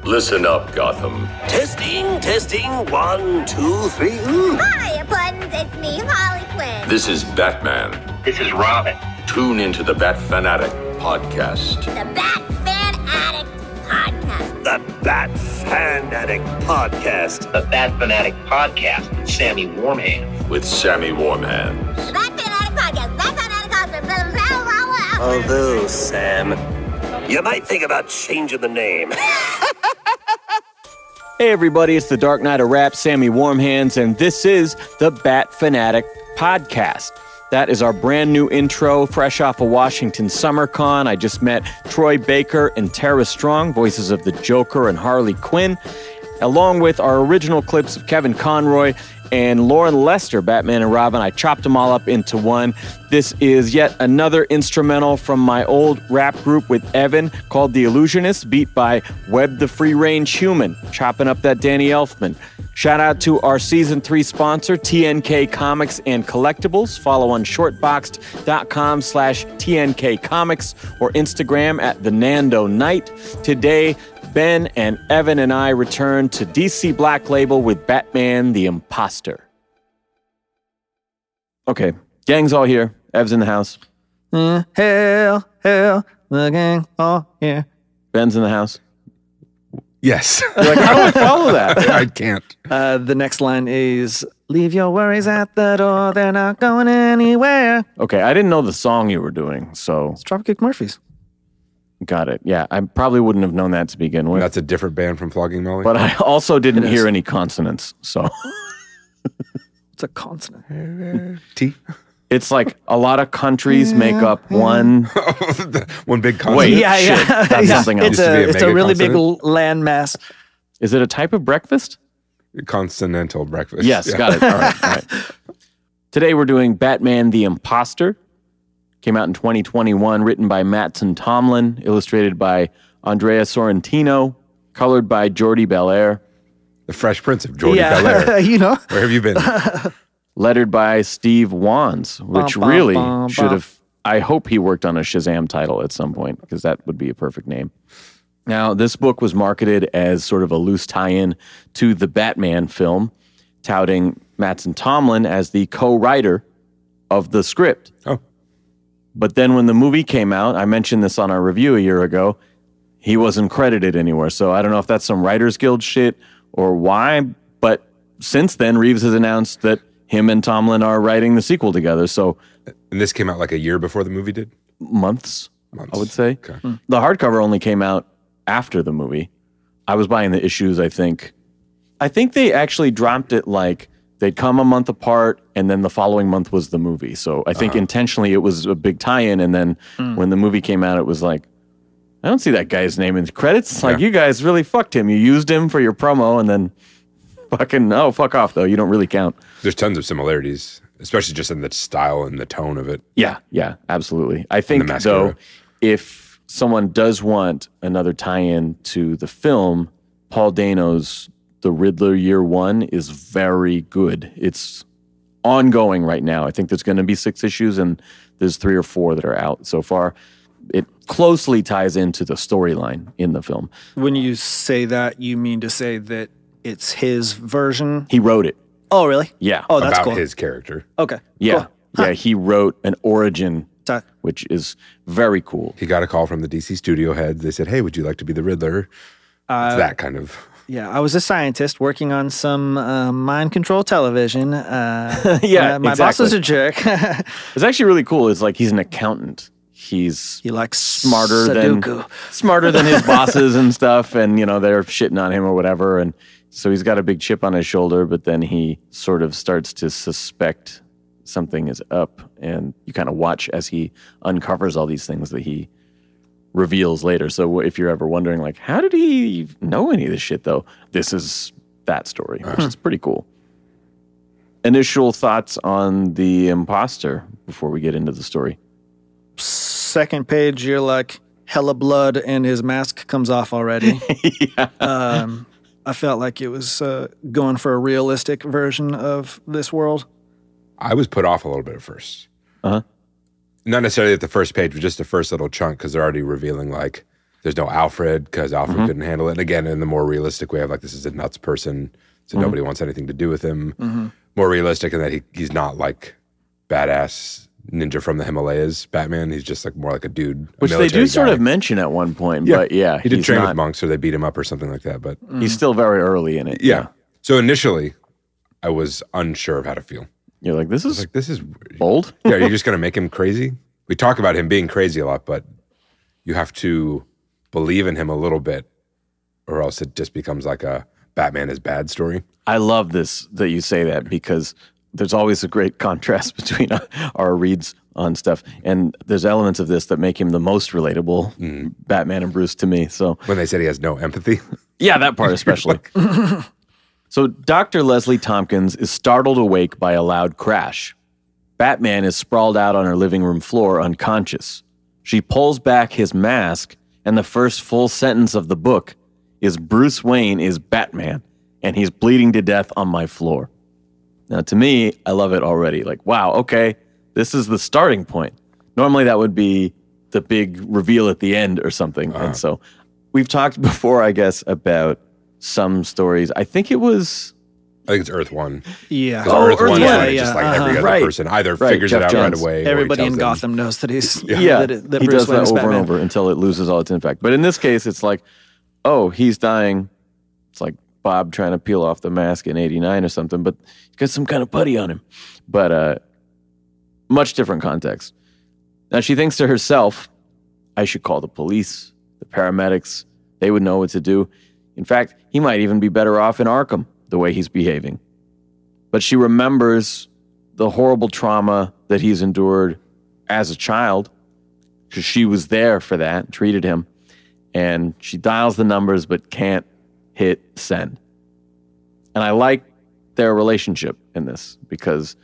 Listen up, Gotham. Testing, 1, 2, 3. Hiya, Buttons. It's me, Harley Quinn. This is Batman. This is Robin. Tune into the Bat Fanatic podcast. The Bat Fan Addict Podcast. The Bat Fanatic Podcast. The Bat Fanatic Podcast with Sammy Warmhands. With Sammy Warmhands. The Bat Fan Addict Podcast. Bat Fan Addict Podcast. Although, Sam, you might think about changing the name. Hey everybody, it's the Dark Knight of Rap, Sammy Warmhands, and this is the Bat Fanatic Podcast. That is our brand new intro, fresh off of Washington SummerCon. I just met Troy Baker and Tara Strong, voices of the Joker and Harley Quinn, along with our original clips of Kevin Conroy and Lauren Lester, Batman and Robin. I chopped them all up into one. This is yet another instrumental from my old rap group with Evan called The Illusionist, beat by Webb the Free Range Human, chopping up that Danny Elfman. Shout out to our Season 3 sponsor, TNK Comics and Collectibles. Follow on shortboxed.com/TNK Comics or Instagram at The Nando Knight. Today, Ben and Evan and I return to DC Black Label with Batman the Imposter. Okay, gang's all here. Ev's in the house. Hell, the gang all here. Ben's in the house. Yes. You're like, how do I follow that? I can't. The next line is, leave your worries at the door, they're not going anywhere. Okay, I didn't know the song you were doing, so It's Dropkick Murphys. got it. Yeah, I probably wouldn't have known that to begin with. That's a different band from Flogging Molly. But I also didn't hear any consonants, so It's a consonant. T. it's like a lot of countries make up one. One big consonant. Wait, Yeah, shit, yeah. that's Yeah. something else. It's Used to be a it's a mega really big consonant. landmass. Is it a type of breakfast? Consonantal breakfast. Yes, Yeah. got it. All right. Today we're doing Batman the Imposter. Came out in 2021, written by Mattson Tomlin, illustrated by Andrea Sorrentino, colored by Jordi Belair, The Fresh Prince of Jordi Belair. You know. Where have you been? lettered by Steve Wands, which Bum, bum, really bum, should bum. have... I hope he worked on a Shazam title at some point, because that would be a perfect name. Now, this book was marketed as sort of a loose tie-in to the Batman film, touting Mattson Tomlin as the co-writer of the script. Oh. But then when the movie came out, I mentioned this on our review a year ago, he wasn't credited anywhere. So I don't know if that's some Writers Guild shit or why, but since then, Reeves has announced that him and Tomlin are writing the sequel together. So And this came out like a year before the movie did? months, I would say. Okay. The hardcover only came out after the movie. I was buying the issues, I think. I think they actually dropped it like they'd come a month apart and then the following month was the movie. So I think intentionally it was a big tie-in, and then when the movie came out, it was like, I don't see that guy's name in the credits. It's like, you guys really fucked him. You used him for your promo and then fuck off though. You don't really count. There's tons of similarities, especially just in the style and the tone of it. Yeah, absolutely. I think, the mascara. though, if someone does want another tie-in to the film, Paul Dano's The Riddler Year One is very good. It's ongoing right now. I think there's going to be 6 issues, and there's 3 or 4 that are out so far. It closely ties into the storyline in the film. When you say that, you mean to say that it's his version? He wrote it. Oh, really? Yeah. Oh, that's about cool. his character. Okay. Yeah. Cool. Yeah, he wrote an origin, Ti- which is very cool. He got a call from the DC studio head. They said, hey, would you like to be the Riddler? It's that kind of... Yeah, I was a scientist working on some mind control television. Yeah, my boss was a jerk. It's actually really cool. It's like he's an accountant. He's He likes smarter Sudoku. than his bosses and stuff, and they're shitting on him or whatever, and so he's got a big chip on his shoulder, but then he sort of starts to suspect something is up, and you kind of watch as he uncovers all these things that he reveals later. So if you're ever wondering, like, how did he know any of this shit, though? This is that story, which is pretty cool. Initial thoughts on the imposter before we get into the story. Second page, you're like, hella blood, and his mask comes off already. I felt like it was going for a realistic version of this world. I was put off a little bit at first. Uh-huh. Not necessarily at the first page, but just the first little chunk, because they're already revealing, like, There's no Alfred because Alfred couldn't handle it. And again, in the more realistic way of like, this is a nuts person, so nobody wants anything to do with him. More realistic in that he's not like badass ninja from the Himalayas Batman. He's just like more like a dude. Which they do sort of mention at one point, but yeah. He did train with monks or they beat him up or something like that. But he's still very early in it. Yeah. So initially, I was unsure of how to feel. You're like, this is bold? Yeah, you're just going to make him crazy? We talk about him being crazy a lot, but you have to believe in him a little bit or else it just becomes like a Batman is bad story. I love this, that you say that, because there's always a great contrast between our reads on stuff. And there's elements of this that make him the most relatable, Batman and Bruce, to me. So when they said he has no empathy? Yeah, that part especially. So Dr. Leslie Tompkins is startled awake by a loud crash. Batman is sprawled out on her living room floor, unconscious. She pulls back his mask, and the first full sentence of the book is Bruce Wayne is Batman, and he's bleeding to death on my floor. Now, to me, I love it already. Like, wow, okay, this is the starting point. Normally, that would be the big reveal at the end or something. And so we've talked before, I guess, about some stories. I think it's Earth One. Yeah. Earth One is just like every other person either figures Jeff it out Johns. Right away. Everybody in Gotham knows that he's that he Bruce does Wayne that is over Batman. and over until it loses all its impact. But in this case, it's like, oh, he's dying. It's like Bob trying to peel off the mask in '89 or something, but he's got some kind of putty on him. But much different context. Now she thinks to herself, I should call the police, the paramedics. They would know what to do. In fact, he might even be better off in Arkham, the way he's behaving. But she remembers the horrible trauma that he's endured as a child, because she was there for that, treated him, and she dials the numbers but can't hit send. And I like their relationship in this, because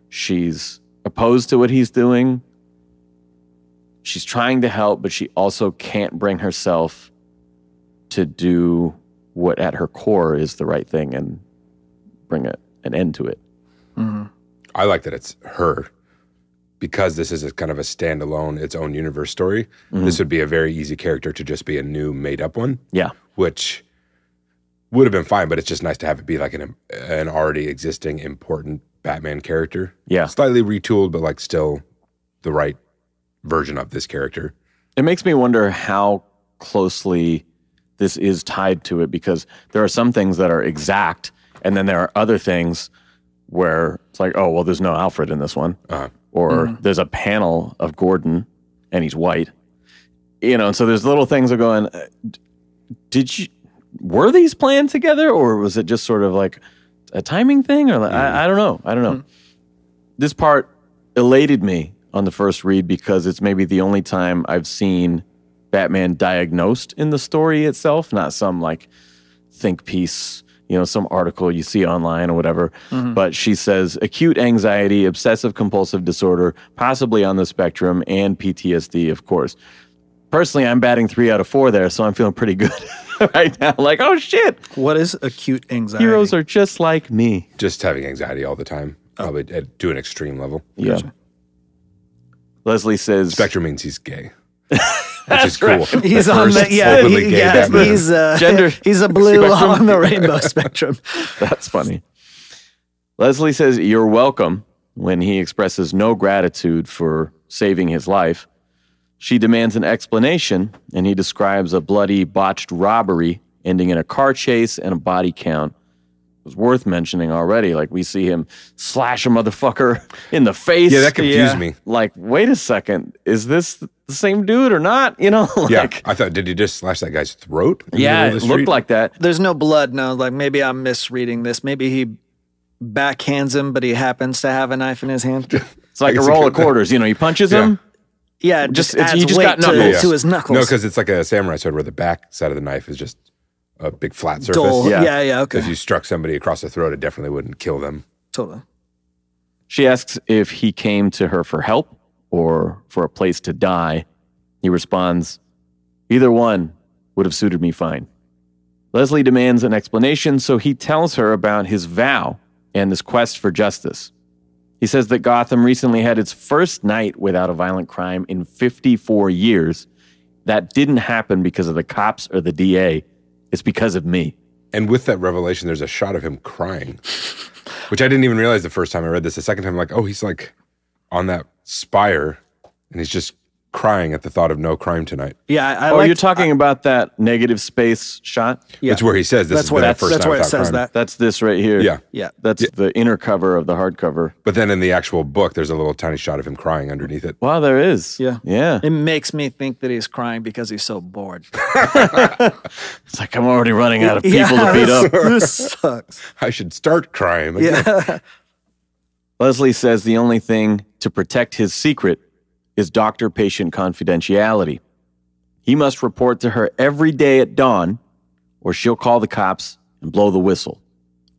she's opposed to what he's doing. She's trying to help, but she also can't bring herself to do what at her core is the right thing and bring an end to it. I like that it's her, because this is a kind of a standalone, its own universe story. This would be a very easy character to just be a new made-up one. Yeah. Which would have been fine, but it's just nice to have it be like an already existing important Batman character. Yeah. Slightly retooled, but like still the right version of this character. It makes me wonder how closely this is tied to it, because there are some things that are exact, and then there are other things where it's like, oh, well, there's no Alfred in this one. Or there's a panel of Gordon, and he's white. And so there's little things that go in. Were these planned together, or was it just sort of like a timing thing? Or I don't know. This part elated me on the first read, because it's maybe the only time I've seen Batman diagnosed in the story itself, not some like think piece, some article you see online or whatever. But she says acute anxiety, obsessive compulsive disorder, possibly on the spectrum, and PTSD, of course. Personally, I'm batting 3 out of 4 there, so I'm feeling pretty good right now. Like, oh shit. What is acute anxiety? Heroes are just like me. Just having anxiety all the time, probably to an extreme level. Yeah. Gotcha. Leslie says... Spectrum means he's gay. Which is cool. Right. He's on the he's a blue on the rainbow spectrum. That's funny. Leslie says, you're welcome, when he expresses no gratitude for saving his life. She demands an explanation, and he describes a bloody, botched robbery ending in a car chase and a body count. It was worth mentioning already. Like, we see him slash a motherfucker in the face. Yeah, that confused me. Like, wait a second. Is this the same dude or not? Yeah, I thought, did he just slash that guy's throat? Yeah, it looked like that. There's no blood. No, like maybe I'm misreading this. Maybe he backhands him, but he happens to have a knife in his hand. It's like a roll of quarters. He punches him. Yeah, he just got knuckles to his knuckles. No, because it's like a samurai sword where the back side of the knife is just a big flat surface. Dull. Yeah, okay. If you struck somebody across the throat, it definitely wouldn't kill them. Totally. She asks if he came to her for help or for a place to die. He responds, either one would have suited me fine. Leslie demands an explanation, so he tells her about his vow and this quest for justice. He says that Gotham recently had its first night without a violent crime in 54 years, that didn't happen because of the cops or the DA. It's because of me. And with that revelation, there's a shot of him crying, which I didn't even realize the first time I read this. The second time, I'm like, oh, he's like on that spire, and he's just crying at the thought of no crime tonight. Yeah, you're talking about that negative space shot? Yeah. That's where he says this. That's where it says that. That's this right here. Yeah. Yeah. That's the inner cover of the hardcover. But then in the actual book, there's a little tiny shot of him crying underneath it. Wow, there is. Yeah. Yeah. It makes me think that he's crying because he's so bored. It's like, I'm already running out of people to beat up. This sucks. I should start crying again. Yeah. Leslie says the only thing to protect his secret is doctor-patient confidentiality. He must report to her every day at dawn, or she'll call the cops and blow the whistle.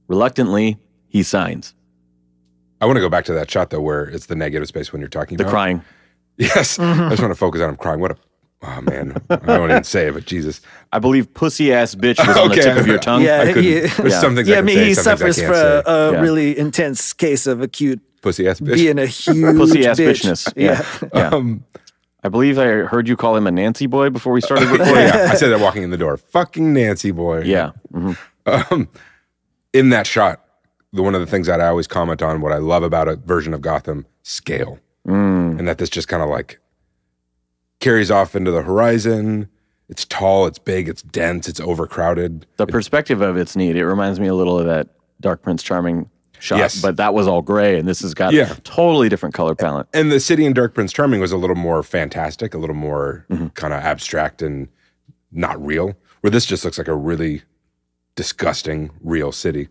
Reluctantly, he signs. I want to go back to that shot, though, where it's the negative space when you're talking The about. crying. Yes. I just want to focus on him crying. Oh, man. I don't even say it, but Jesus. I believe pussy-ass bitch was on the tip of your tongue. Yeah, There's some things I can say, he some things suffers I for can't say. a really intense case of acute Pussy-ass bitch. being a huge Pussy-ass bitch. bitchness. Yeah. I believe I heard you call him a Nancy boy before we started recording. Yeah, I said that walking in the door. Fucking Nancy boy. Yeah. Mm-hmm. In that shot, one of the things that I always comment on, what I love about a version of Gotham, scale. And that this just kind of like carries off into the horizon. It's tall, it's big, it's dense, it's overcrowded. The perspective of it's neat. It reminds me a little of that Dark Prince Charming shot, Yes. but that was all gray, and this has got a totally different color palette. And the city in Dark Prince Charming was a little more fantastic, a little more kind of abstract and not real, where this just looks like a really disgusting real city.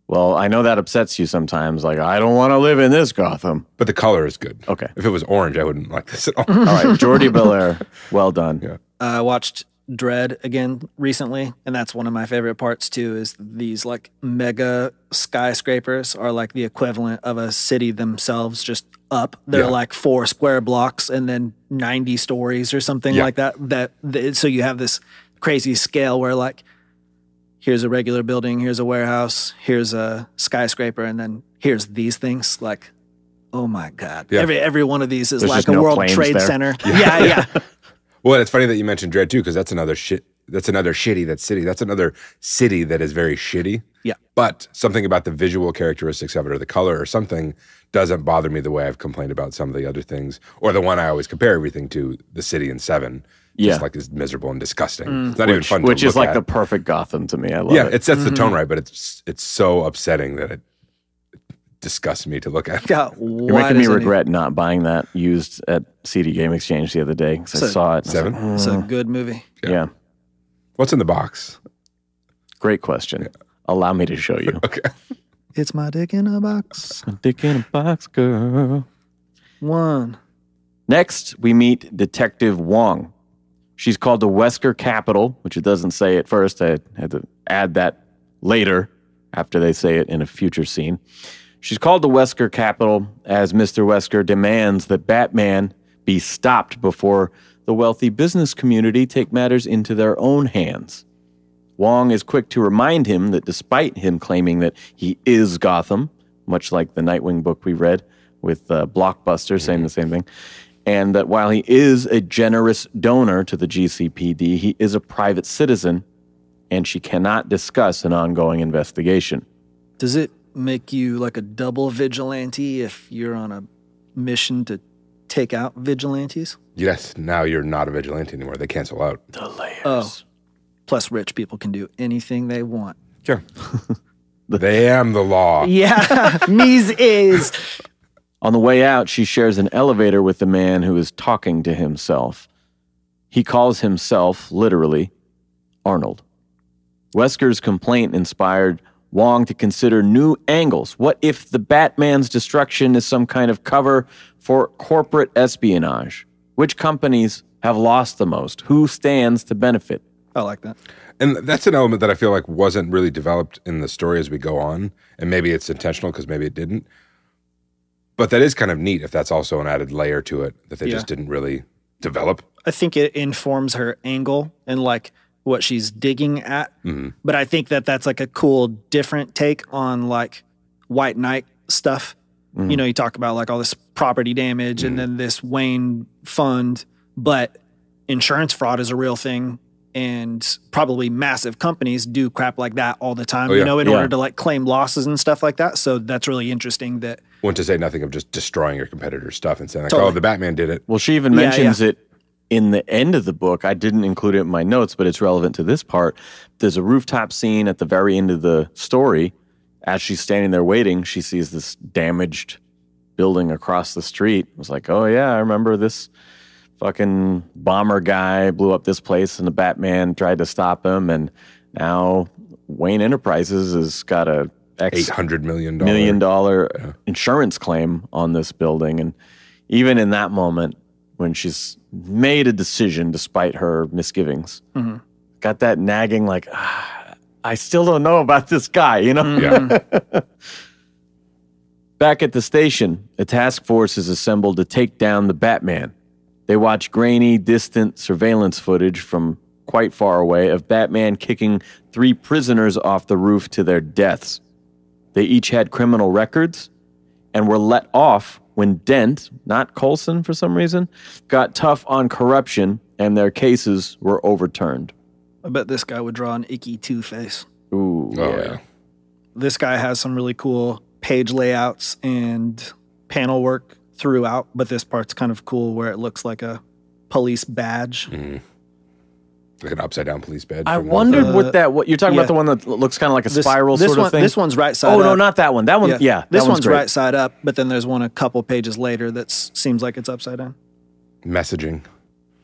Well, I know that upsets you sometimes. Like, I don't want to live in this Gotham. But the color is good. Okay. If it was orange, I wouldn't like this at all. All right, Jordi Belair, well done. Yeah. I watched Dread again recently, and that's one of my favorite parts too, is these like mega skyscrapers are like the equivalent of a city themselves, just up. They're like 4 square blocks and then 90 stories or something like that. So you have this crazy scale where like, here's a regular building, here's a warehouse, here's a skyscraper, and then here's these things. Like, oh my God. Yeah. Every one of these is There's like just a no World planes Trade there. Center. Yeah. Well, it's funny that you mentioned Dread too, because that's another city that's another city that is very shitty. Yeah. But something about the visual characteristics of it or the color or something doesn't bother me the way I've complained about some of the other things. Or the one I always compare everything to, the city in 7. Just like is miserable and disgusting. It's not even fun to look Which is like at. the perfect Gotham to me. I love it. It sets the tone right, but it's so upsetting that it disgusts me to look at. God, You're making me regret not buying that used at CD Game Exchange the other day because I saw it. 7? It's a good movie. Yeah. What's in the box? Great question. Allow me to show you. Okay. It's my dick in a box. A dick in a box, girl. 1. Next, we meet Detective Wong. She's called the Wesker Capital, which it doesn't say at first. I had to add that later after they say it in a future scene. She's called the Wesker Capital as Mr. Wesker demands that Batman be stopped before the wealthy business community take matters into their own hands. Wong is quick to remind him that despite him claiming that he is Gotham, much like the Nightwing book we read with Blockbuster saying the same thing, and that while he is a generous donor to the GCPD, he is a private citizen, and she cannot discuss an ongoing investigation. Does it make you like a double vigilante if you're on a mission to take out vigilantes? Yes, now you're not a vigilante anymore. They cancel out. The layers. Oh. Plus, rich people can do anything they want. Sure. They am the law. Yeah, me's is. On the way out, she shares an elevator with the man who is talking to himself. He calls himself, literally, Arnold. Wesker's complaint inspired Wong to consider new angles. What if the Batman's destruction is some kind of cover for corporate espionage? Which companies have lost the most? Who stands to benefit? I like that. And that's an element that I feel like wasn't really developed in the story as we go on. And maybe it's intentional because maybe it didn't. But that is kind of neat if that's also an added layer to it that they just didn't really develop. I think it informs her angle and like what she's digging at. Mm-hmm. But I think that that's like a cool, different take on like White Knight stuff. You know, you talk about like all this property damage and then this Wayne fund, but insurance fraud is a real thing, and probably massive companies do crap like that all the time, Oh, yeah. in order to like claim losses and stuff like that. So that's really interesting that. Want to say nothing of just destroying your competitor's stuff and saying like, Totally. oh, the Batman did it. Well, she even mentions it in the end of the book. I didn't include it in my notes, but it's relevant to this part. There's a rooftop scene at the very end of the story. As she's standing there waiting, she sees this damaged building across the street. I was like, oh yeah, I remember this fucking bomber guy blew up this place and the Batman tried to stop him. And now Wayne Enterprises has got a $800 million insurance claim on this building. And even in that moment, when she's made a decision despite her misgivings, got that nagging like, I still don't know about this guy, Yeah. Back at the station, a task force is assembled to take down the Batman. They watch grainy, distant surveillance footage from quite far away of Batman kicking 3 prisoners off the roof to their deaths. They each had criminal records and were let off when Dent, not Coulson for some reason, got tough on corruption and their cases were overturned. I bet this guy would draw an icky Two-Face. Ooh, Oh, yeah. yeah. This guy has some really cool page layouts and panel work throughout, but this part's kind of cool where it looks like a police badge. Like an upside down police badge. I from the- wondered what you're talking yeah. about, the one that looks kind of like a This- spiral this sort one, of thing? This one's right side Oh, up. no, not that one. That one, yeah. This that one's great. right side up, but then there's one a couple pages later that seems like it's upside down. Messaging,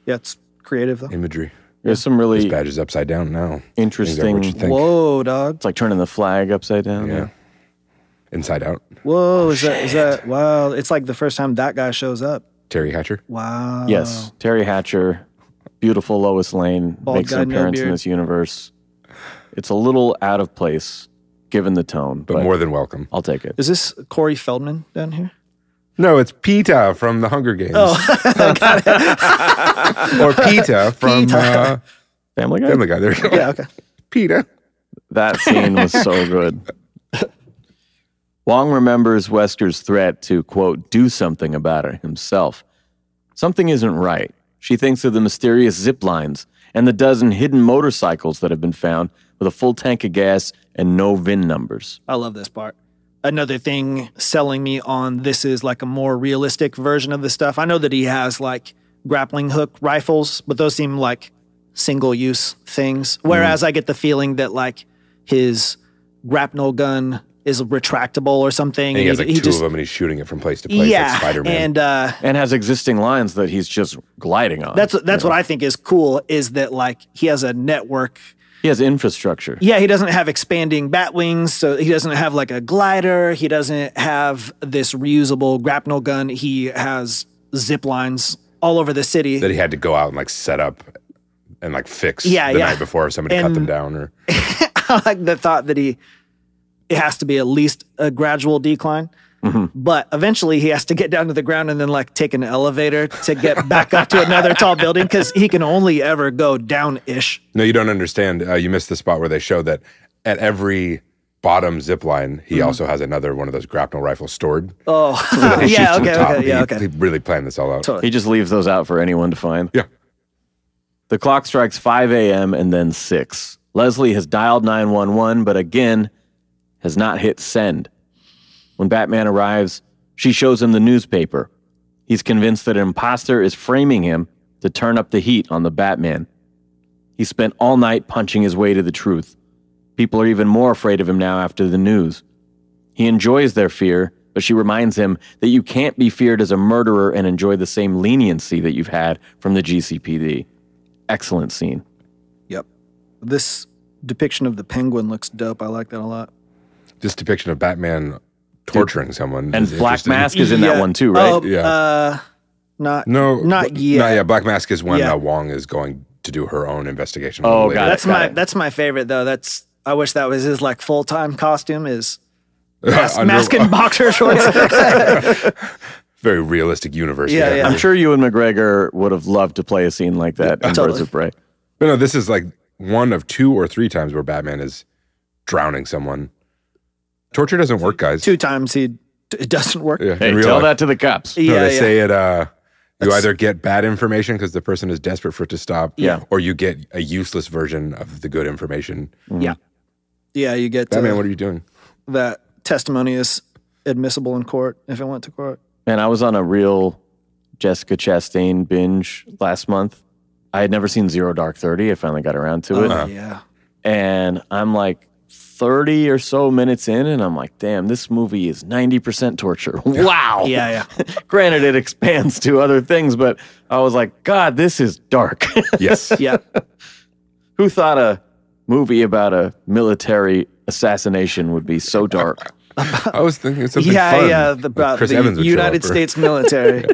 Yeah, it's creative though. imagery. There's some This really badge is upside down now. interesting. Things are what you think. Whoa, dog. It's like turning the flag upside down. Yeah. Inside out. Whoa, is that wow, it's like the first time that guy shows up. Terry Hatcher. Wow. Yes, Terry Hatcher, beautiful Lois Lane, Bald makes guy, an no appearance in beard. this universe. It's a little out of place given the tone, But more than welcome. I'll take it. Is this Corey Feldman down here? No, it's Peeta from the Hunger Games. Oh, Or Peeta from Family Guy? Family Guy. There you go. yeah, okay. Peeta. That scene was so good. Wong remembers Wesker's threat to, quote, do something about it himself. Something isn't right. She thinks of the mysterious zip lines and the dozen hidden motorcycles that have been found with a full tank of gas and no VIN numbers. I love this part. Another thing selling me on this is like a more realistic version of this stuff. I know that he has like grappling hook rifles, but those seem like single-use things. Whereas I get the feeling that like his grapnel gun is retractable or something. And he has like two just, of them and he's shooting it from place to place yeah, like Spider-Man. and And has existing lines that he's just gliding on. that's what I think is cool is that like he has a network. He has infrastructure. Yeah, he doesn't have expanding bat wings, so he doesn't have like a glider. He doesn't have this reusable grapnel gun. He has zip lines all over the city. that he had to go out and like set up and like fix the Yeah. night before somebody cut And- them down. Or I like the thought that it has to be at least a gradual decline. But eventually he has to get down to the ground and then like take an elevator to get back up to another tall building because he can only ever go down-ish. No, you don't understand. You missed the spot where they show that at every bottom zip line, he also has another one of those grapnel rifles stored. Oh, So that he yeah, shoots to the okay, top. okay, yeah, He- okay. He really planned this all out. Totally. He just leaves those out for anyone to find. Yeah. The clock strikes 5 a.m. and then 6. Leslie has dialed 911, but again has not hit send. When Batman arrives, she shows him the newspaper. He's convinced that an imposter is framing him to turn up the heat on the Batman. He spent all night punching his way to the truth. People are even more afraid of him now after the news. He enjoys their fear, but she reminds him that you can't be feared as a murderer and enjoy the same leniency that you've had from the GCPD. Excellent scene. Yep. This depiction of the Penguin looks dope. I like that a lot. This depiction of Batman torturing someone. And is Black interesting. Mask is in that Yeah. one too, right? Oh, Yeah. not No, not yet. Not yet. Black Mask is when Yeah. Wong is going to do her own investigation. Oh, later. got it. That's my favorite though. I wish that was his like full-time costume is mask Under- and boxer shorts. Very realistic universe. Yeah, we have yeah. I'm here. sure Ewan McGregor would have loved to play a scene like that in Totally. Birds of Prey. But no, this is like one of 2 or 3 times where Batman is drowning someone. Torture doesn't work, guys. 2 times it doesn't work. Yeah, Hey, in real tell life. that to the cops. No, Yeah, they say it. You either get bad information because the person is desperate for it to stop, or you get a useless version of the good information. Yeah. Yeah, you get Batman, what are you doing? That testimony is admissible in court if it went to court. Man, I was on a real Jessica Chastain binge last month. I had never seen Zero Dark 30. I finally got around to it. Yeah. And I'm like 30 or so minutes in, and I'm like, damn, this movie is 90% torture. Wow. Yeah. Granted, it expands to other things, but I was like, God, this is dark. Yes. Yeah. Who thought a movie about a military assassination would be so dark? I was thinking something fun. About Chris the Evans would show United up, States military.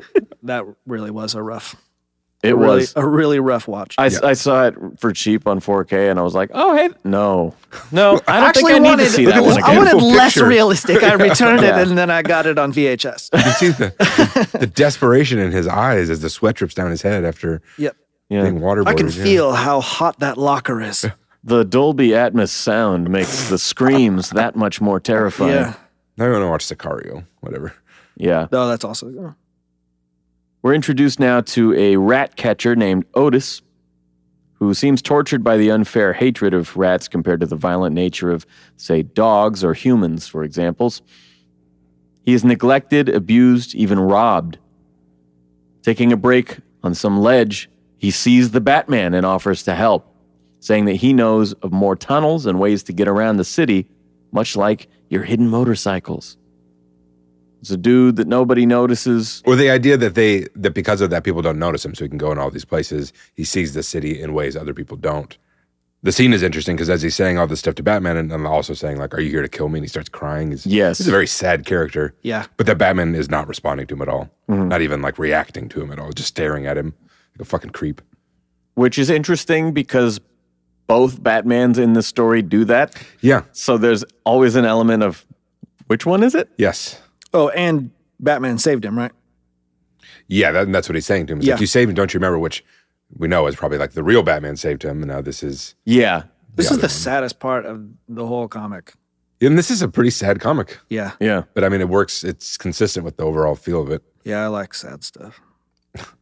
That really was a rough. It was a really rough watch. I saw it for cheap on 4K, and I was like, "Oh, hey, no, I don't Actually, think I need to see that one I again." wanted less picture. realistic. I returned Yeah. it, and then I got it on VHS. You can see the desperation in his eyes as the sweat drips down his head after Yep. being waterboarded. I can feel how hot that locker is. The Dolby Atmos sound makes the screams that much more terrifying. Yeah. Now I want to watch Sicario, whatever. Yeah. Oh, that's also. We're introduced now to a rat catcher named Otis, who seems tortured by the unfair hatred of rats compared to the violent nature of, say, dogs or humans, for examples. He is neglected, abused, even robbed. Taking a break on some ledge, he sees the Batman and offers to help, saying that he knows of more tunnels and ways to get around the city, much like your hidden motorcycles. It's a dude that nobody notices. Or the idea that because of that, people don't notice him, so he can go in all these places. He sees the city in ways other people don't. The scene is interesting because as he's saying all this stuff to Batman, and also saying, like, are you here to kill me? And he starts crying. Yes. He's a very sad character. Yeah. But that Batman is not responding to him at all. Not even, like, reacting to him at all. Just staring at him like a fucking creep. Which is interesting because both Batmans in this story do that. Yeah. So there's always an element of, which one is it? Yes. Oh, and Batman saved him, right? Yeah, that's what he's saying to him. He's like, you saved him, don't you remember? Which we know is probably like the real Batman saved him, and now this is... Yeah. This is the saddest part of the whole comic. And this is a pretty sad comic. Yeah. Yeah. But I mean, it works. It's consistent with the overall feel of it. Yeah, I like sad stuff.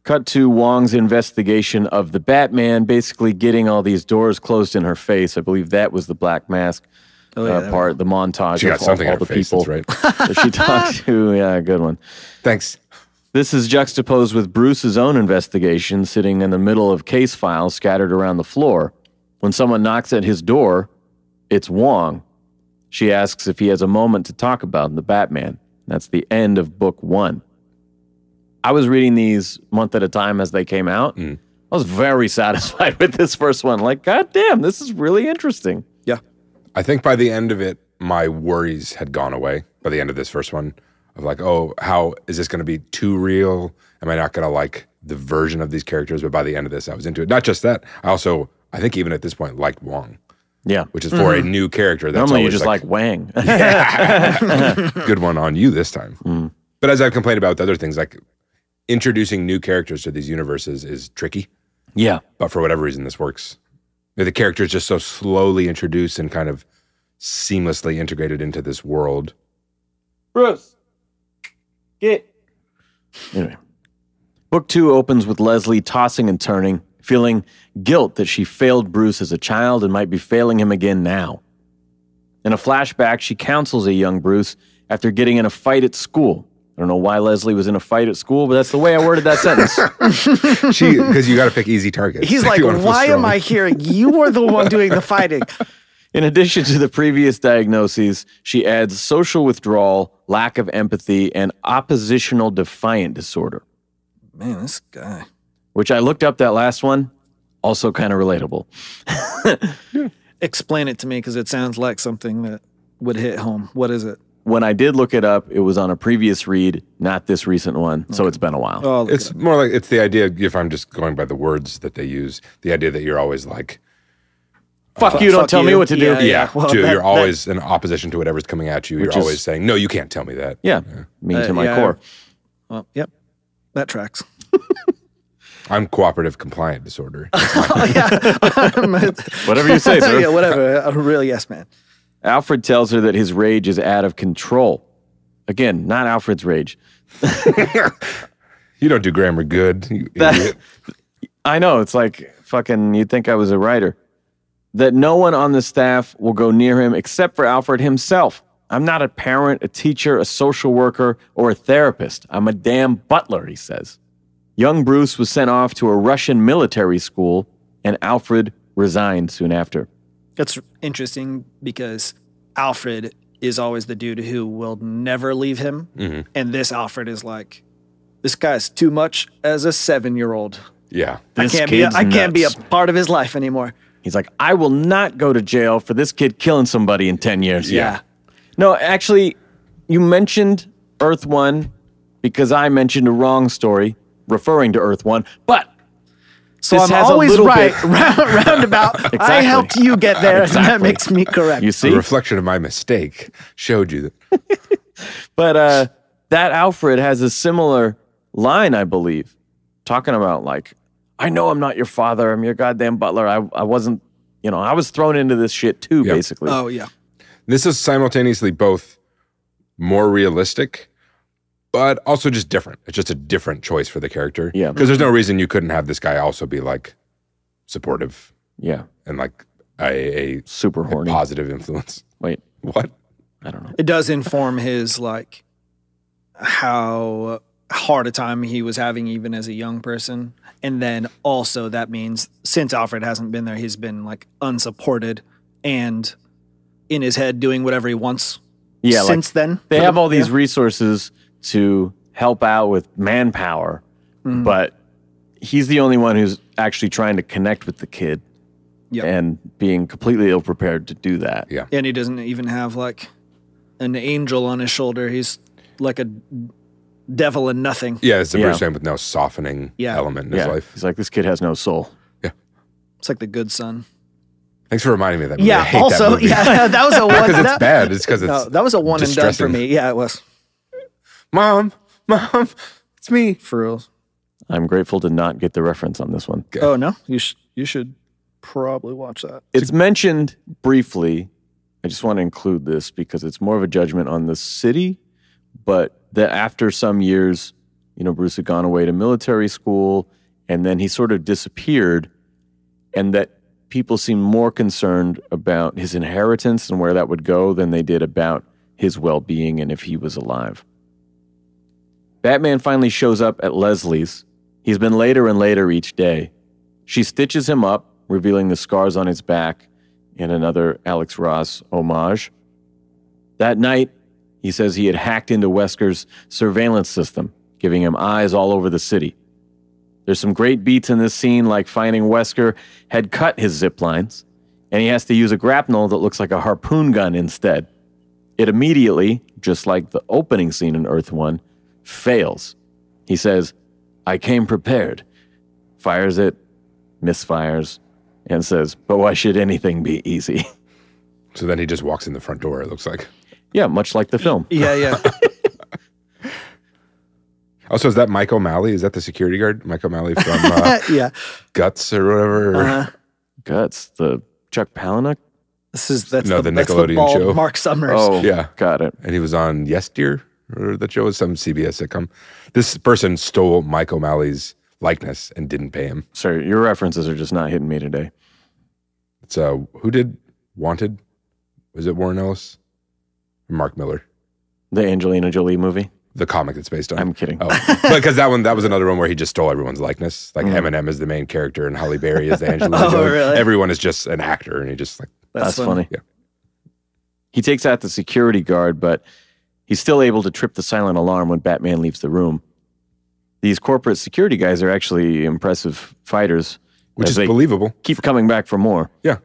Cut to Wong's investigation of the Batman, basically getting all these doors closed in her face. I believe that was the Black Mask part, the montage She got of something all in her the face, people that's that she talked to. Yeah, good one. Thanks. This is juxtaposed with Bruce's own investigation, sitting in the middle of case files scattered around the floor. When someone knocks at his door, it's Wong. She asks if he has a moment to talk about the Batman. That's the end of book 1. I was reading these month at a time as they came out. I was very satisfied with this first one. Like, God damn, this is really interesting. Yeah. I think by the end of it, my worries had gone away by the end of this first one of like, oh, how is this going to be too real? Am I not going to like the version of these characters? But by the end of this, I was into it. Not just that. I think even at this point, liked Wong. Yeah. Which is for a new character. That's Normally you always just like Wang. good one on you this time. But as I've complained about with other things, like introducing new characters to these universes is tricky. Yeah. But for whatever reason, this works. The character is just so slowly introduced and kind of seamlessly integrated into this world. Bruce, get. Anyway, book 2 opens with Leslie tossing and turning, feeling guilt that she failed Bruce as a child and might be failing him again now. In a flashback, she counsels a young Bruce after getting in a fight at school. I don't know why Leslie was in a fight at school, but that's the way I worded that sentence. Because you got to pick easy targets. He's like, why am I here? You were the one doing the fighting. In addition to the previous diagnoses, she adds social withdrawal, lack of empathy, and oppositional defiant disorder. Man, this guy. Which I looked up that last one, also kind of relatable. Explain it to me because it sounds like something that would hit home. What is it? When I did look it up, it was on a previous read, not this recent one, so it's been a while. Oh, It's more like, it's the idea, if I'm just going by the words that they use, the idea that you're always like, Fuck you, don't tell me what to do. Yeah. Well, you're always in opposition to whatever's coming at you. You're always saying, no, you can't tell me that. Yeah, me to my core. Well, yep. That tracks. I'm cooperative compliant disorder. Whatever you say, sir. Yeah, whatever. A real yes man. Alfred tells her that his rage is out of control. Again, not Alfred's rage. You don't do grammar good, you idiot. I know, it's like fucking, you'd think I was a writer. That no one on the staff will go near him except for Alfred himself. I'm not a parent, a teacher, a social worker, or a therapist. I'm a damn butler, he says. Young Bruce was sent off to a Russian military school, and Alfred resigned soon after. That's interesting because Alfred is always the dude who will never leave him. Mm-hmm. And this Alfred is like, this guy's too much as a 7-year-old. Yeah. I This can't be a kid's nuts. part of his life anymore. He's like, I will not go to jail for this kid killing somebody in 10 years. Yeah. No, actually, you mentioned Earth One because I mentioned a wrong story referring to Earth One, but So this I'm has a always little right. bit- Roundabout. I Exactly. helped you get there, and that Exactly. makes me correct. you The see? reflection of my mistake showed you that. But that Alfred has a similar line, I believe, talking about like, I know I'm not your father. I'm your goddamn butler. I wasn't, I was thrown into this shit too, Yeah. basically. Oh, yeah. This is simultaneously both more realistic, but also just different. It's just a different choice for the character. Yeah. Because there's no reason you couldn't have this guy also be like supportive Yeah. and like a Super horny. positive influence. Wait, What? I don't know. It does inform his, like, how hard a time he was having even as a young person. And then also that means since Alfred hasn't been there, he's been, like, unsupported and in his head doing whatever he wants Yeah, since then. They have all these resources to help out with manpower, but he's the only one who's actually trying to connect with the kid Yep. and being completely ill-prepared to do that. Yeah. And he doesn't even have, like, an angel on his shoulder. He's like a devil in nothing. Yeah, it's the Yeah. Bruce Wayne with no softening Yeah. element in his Yeah. life. He's like, this kid has no soul. It's like the good son. Thanks for reminding me of that movie. I Yeah, hate that also, movie. yeah, that was a one. Because it's that, bad. It's because it's no, that was a one and done for distressing. me. Yeah, it was. Mom, it's me. For real. I'm grateful to not get the reference on this one. Oh, no? You should probably watch that. It's mentioned briefly. I just want to include this because it's more of a judgment on the city, but that after some years, Bruce had gone away to military school and then he sort of disappeared, and that people seemed more concerned about his inheritance and where that would go than they did about his well-being and if he was alive. Batman finally shows up at Leslie's. He's been later and later each day. She stitches him up, revealing the scars on his back in another Alex Ross homage. That night, he says he had hacked into Wesker's surveillance system, giving him eyes all over the city. There's some great beats in this scene, like finding Wesker had cut his zip lines, and he has to use a grapnel that looks like a harpoon gun instead. It immediately, just like the opening scene in Earth One, fails. He says, I came prepared, fires it, misfires, and says, but why should anything be easy? So then he just walks in the front door, it looks like. Yeah, much like the film. Yeah, yeah. Also, is that Mike O'Malley? Is that the security guard? Mike O'Malley from Yeah. Guts or whatever? Guts, the Chuck Palahniuk? That's the the Nickelodeon bald show. Mark Summers. Oh, Yeah. got it. And he was on Yes Dear, or that show was some CBS sitcom. This person stole Mike O'Malley's likeness and didn't pay him. Sorry, your references are just not hitting me today. So who did Wanted? Was it Warren Ellis? Or Mark Miller? The Angelina Jolie movie? The comic it's based on. I'm kidding. Oh, because that was another one where he just stole everyone's likeness. Like Eminem is the main character and Halle Berry is the Angelina Oh, Jolie. really? Everyone is just an actor, and he just like That's funny. Yeah. He takes out the security guard, but he's still able to trip the silent alarm when Batman leaves the room. These corporate security guys are actually impressive fighters. which as is they believable. keep coming back for more. Yeah.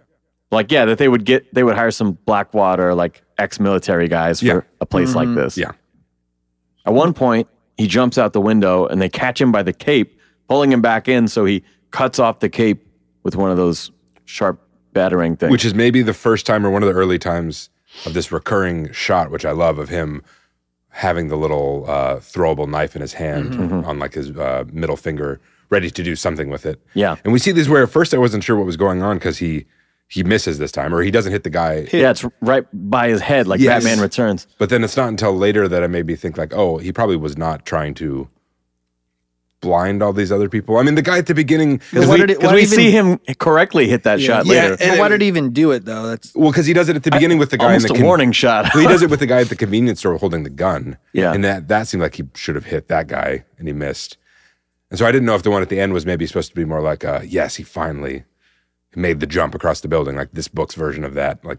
Like, yeah, that they would hire some Blackwater, like ex-military guys for Yeah. a place like this. Yeah. At one point, he jumps out the window and they catch him by the cape, pulling him back in, so he cuts off the cape with one of those sharp battering things. Which is maybe the first time or one of the early times of this recurring shot, which I love, of him having the little throwable knife in his hand on like his middle finger, ready to do something with it. Yeah. And we see these where at first I wasn't sure what was going on because he misses this time, or he doesn't hit the guy. Yeah, it's right by his head, like Yes. Batman Returns. But then it's not until later that I maybe think like, oh, he probably was not trying to blind all these other people? I mean, the guy at the beginning, Because we see him correctly hit that shot later. And why did he even do it though? That's because he does it at the beginning with the guy almost in the a warning shot. Well, he does it with the guy at the convenience store holding the gun. Yeah. And that seemed like he should have hit that guy, and he missed. And so I didn't know if the one at the end was maybe supposed to be more like, yes, he finally made the jump across the building, like this book's version of that. Like,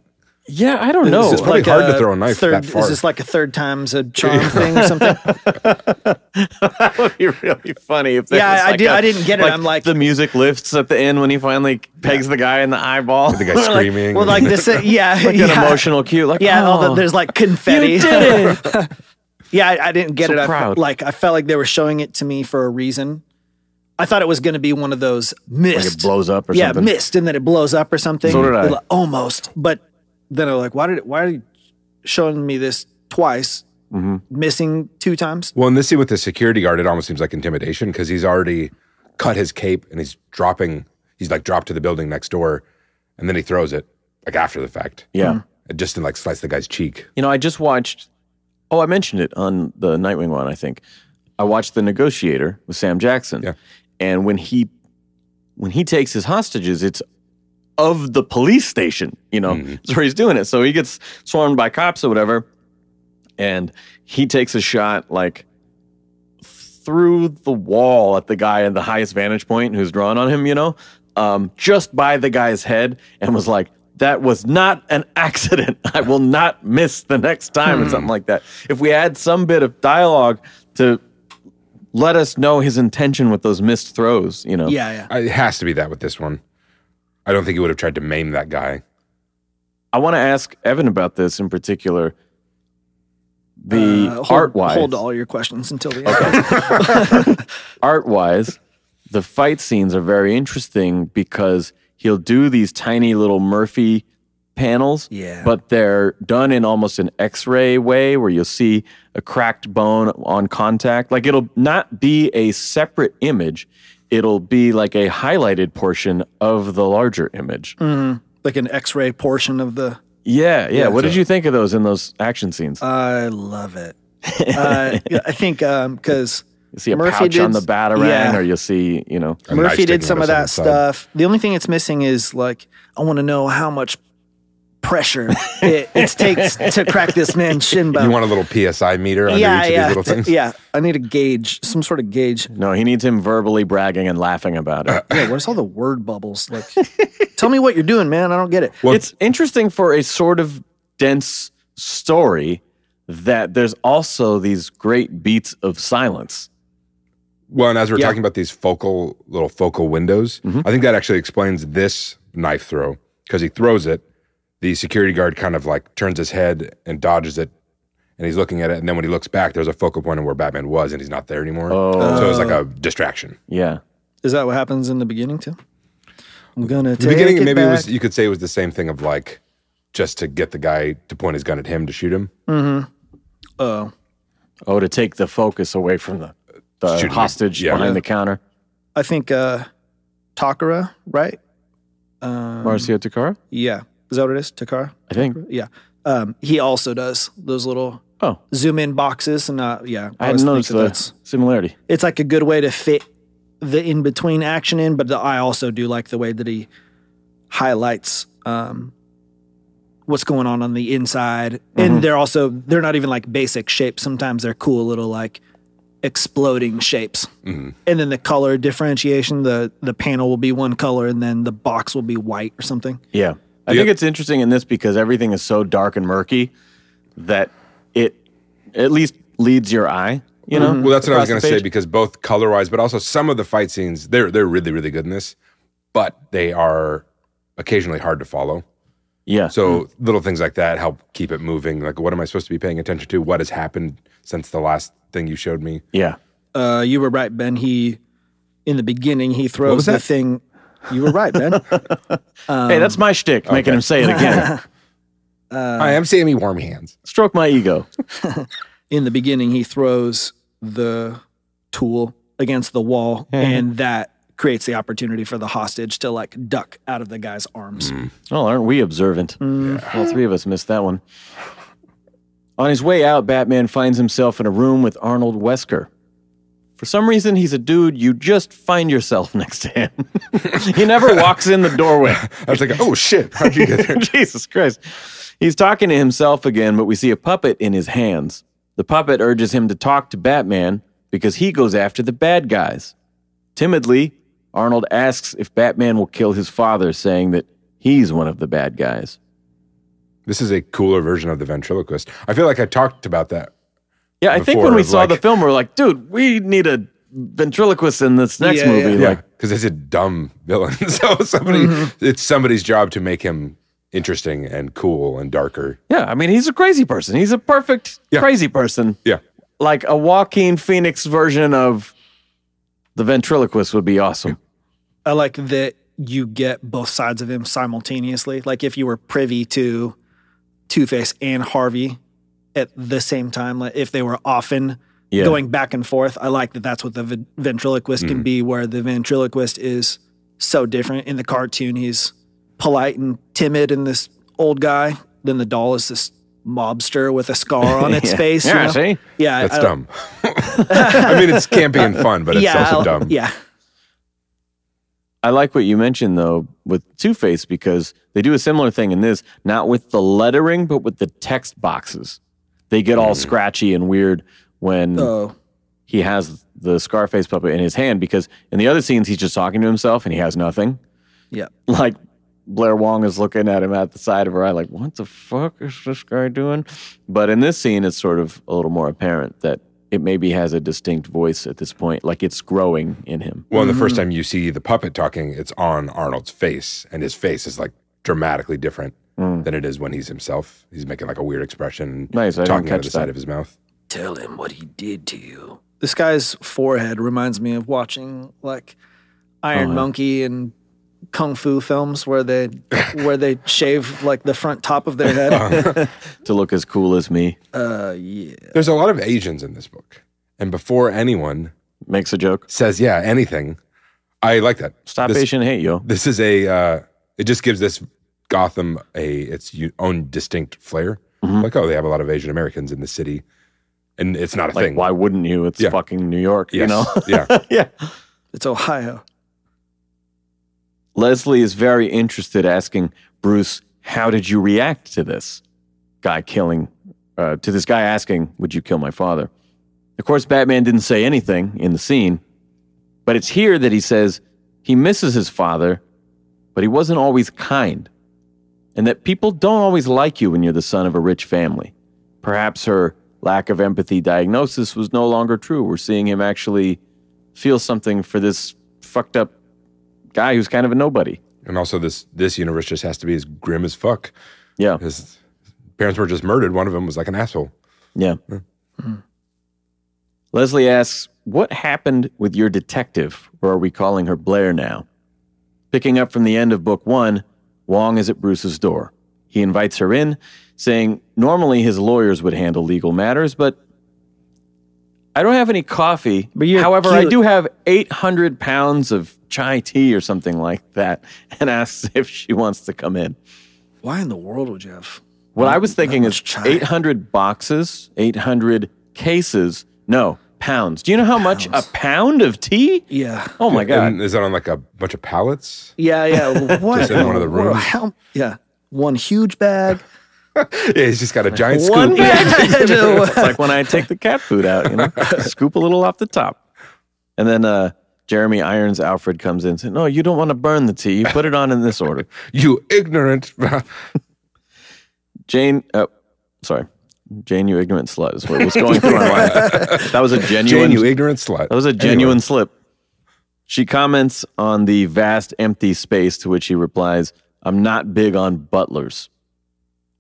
Yeah, I don't know. It's probably hard to throw a knife that far. Is this like a third time's a charm thing or something? That would be really funny if there was I didn't get it. I'm like, the music lifts at the end when he finally pegs the guy in the eyeball. The guy screaming. well, like this, Like an emotional cue. Like, there's like confetti. You did it. Yeah, I didn't get So it. proud. I felt like they were showing it to me for a reason. I thought it was going to be one of those mist. Like it blows up or something. Yeah, mist, and then it blows up or something. So did I. Almost. But then I'm like, why are you showing me this twice, missing 2 times? Well, in this scene with the security guard, it almost seems like intimidation because he's already cut his cape and he's dropped to the building next door, and then he throws it like after the fact. Yeah. Just to like slice the guy's cheek. You know, I just watched, I mentioned it on the Nightwing one, I think. I watched The Negotiator with Sam Jackson. Yeah. And when he takes his hostages, it's of the police station, That's where he's doing it. So he gets swarmed by cops or whatever, and he takes a shot like through the wall at the guy in the highest vantage point who's drawn on him, just by the guy's head, and was like, that was not an accident. I will not miss the next time, or something like that. If we had some bit of dialogue to let us know his intention with those missed throws, Yeah. It has to be that with this one. I don't think he would have tried to maim that guy. I want to ask Evan about this in particular. The art-wise. Hold all your questions until the end. Art-wise, the fight scenes are very interesting because he'll do these tiny little Murphy panels, but they're done in almost an X-ray way where you'll see a cracked bone on contact. Like it'll not be a separate image. It'll be like a highlighted portion of the larger image. Like an X-ray portion of the... Yeah. What did you think of those in those action scenes? I love it. I think because... You see a pouch on the Batarang, or you'll see, Murphy did some of that stuff. The only thing it's missing is like, I want to know how much pressure it takes to crack this man's shin bone. You want a little PSI meter under each of these little things? Yeah, I need a gauge, some sort of gauge. No, he needs him verbally bragging and laughing about it. Where's all the word bubbles? Like, tell me what you're doing, man. I don't get it. Well, it's interesting for a sort of dense story that there's also these great beats of silence. Well, and as we're talking about these focal windows, I think that actually explains this knife throw because he throws it. The security guard kind of like turns his head and dodges it, and he's looking at it. And then when he looks back, there's a focal point of where Batman was, and he's not there anymore. So it's like a distraction. Yeah. Is that what happens in the beginning too? I'm gonna take the beginning, it maybe back. it was. You could say it was the same thing of like just to get the guy to point his gun at him to shoot him. Oh, to take the focus away from the Shooting hostage behind the counter. I think Takara, right? Marcio Takara? Yeah. Is that what it is? Takara? I think. Yeah. He also does those little zoom in boxes. And I hadn't noticed the similarity. It's like a good way to fit the in between action in, but I also do like the way that he highlights what's going on the inside. And they're not even like basic shapes. Sometimes they're cool little like exploding shapes. And then the color differentiation, the panel will be one color and then the box will be white or something. Yeah. I think it's interesting in this because everything is so dark and murky that it at least leads your eye, Well, that's what I was going to say because both color-wise, but also some of the fight scenes, they're really, really good in this, but they are occasionally hard to follow. Yeah. So little things like that help keep it moving. Like, what am I supposed to be paying attention to? What has happened since the last thing you showed me? Yeah. You were right, Ben. In the beginning, he throws the thing. You were right, Ben. Hey, that's my shtick, making him say it again. I am Sammy Warmhands. Stroke my ego. In the beginning, he throws the tool against the wall, and that creates the opportunity for the hostage to like duck out of the guy's arms. Oh, aren't we observant? All three of us missed that one. On his way out, Batman finds himself in a room with Arnold Wesker. for some reason, he's a dude you just find yourself next to him. He never walks in the doorway. I was like, oh shit, how'd you get there? Jesus Christ. He's talking to himself again, but we see a puppet in his hands. The puppet urges him to talk to Batman because he goes after the bad guys. Timidly, Arnold asks if Batman will kill his father, saying that he's one of the bad guys. This is a cooler version of the ventriloquist. I feel like I talked about that. Yeah, I think when we saw the film, we were like, dude, we need a ventriloquist in this next movie. Yeah, because it's a dumb villain. So it's somebody's job to make him interesting and cool and darker. Yeah, I mean, he's a crazy person. He's a perfect crazy person. Yeah. Like a Joaquin Phoenix version of the ventriloquist would be awesome. I like that you get both sides of him simultaneously. Like if you were privy to Two-Face and Harvey at the same time, like if they were often going back and forth, I like that that's what the ventriloquist can be, where the ventriloquist is so different. In the cartoon, he's polite and timid and this old guy. Then the doll is this mobster with a scar on its face. Yeah, you know? See? Yeah. That's dumb. I mean, it's campy and fun, but it's also dumb. Yeah. I like what you mentioned, though, with Two-Face, because they do a similar thing in this, not with the lettering, but with the text boxes. They get all scratchy and weird when he has the Scarface puppet in his hand, because in the other scenes, he's just talking to himself and he has nothing. Yeah. Like Blair Wong is looking at him at the side of her eye like, what the fuck is this guy doing? But in this scene, it's sort of a little more apparent that it maybe has a distinct voice at this point, like it's growing in him. Well, the first time you see the puppet talking, it's on Arnold's face, and his face is like dramatically different than it is when he's himself. He's making like a weird expression, talking out of the side of his mouth. Tell him what he did to you. This guy's forehead reminds me of watching like Iron Monkey and kung fu films where they shave like the front top of their head to look as cool as me. Yeah. There's a lot of Asians in this book, and before anyone makes a joke, says anything, I like that. Stop Asian hate, yo. This is it just gives this Gotham its own distinct flair. Like, oh, they have a lot of Asian Americans in the city, and it's not a thing. Why wouldn't you? It's fucking New York, yes. You know? Yeah. Yeah. It's Ohio. Leslie is very interested, asking Bruce, how did you react to this guy asking, would you kill my father? Of course, Batman didn't say anything in the scene, but it's here that he says he misses his father, but he wasn't always kind, and that people don't always like you when you're the son of a rich family. Perhaps her lack of empathy diagnosis was no longer true. We're seeing him actually feel something for this fucked up guy who's kind of a nobody. And also this universe just has to be as grim as fuck. Yeah. His parents were just murdered. One of them was like an asshole. Yeah. Leslie asks, what happened with your detective? Or are we calling her Blair now? Picking up from the end of book 1, Wong is at Bruce's door. He invites her in, saying normally his lawyers would handle legal matters, but I don't have any coffee. However, I do have 800 pounds of chai tea or something like that, and asks if she wants to come in. Why in the world would you have? What I was thinking is 800 boxes, 800 cases, no, pounds. Do you know how much a pound of tea? Yeah. Oh my God. And is that on like a bunch of pallets? Yeah. What? Just in one of the rooms? One huge bag. Yeah, he's just got a giant scoop. One bag. It's like when I take the cat food out, scoop a little off the top. And then Jeremy Irons Alfred comes in and says, no, you don't want to burn the tea. You put it on in this order. You ignorant. Jane, you ignorant slut is what was going through my mind. That was a genuine. Jane, you ignorant slut. That was a genuine slip. She comments on the vast empty space, to which he replies, I'm not big on butlers.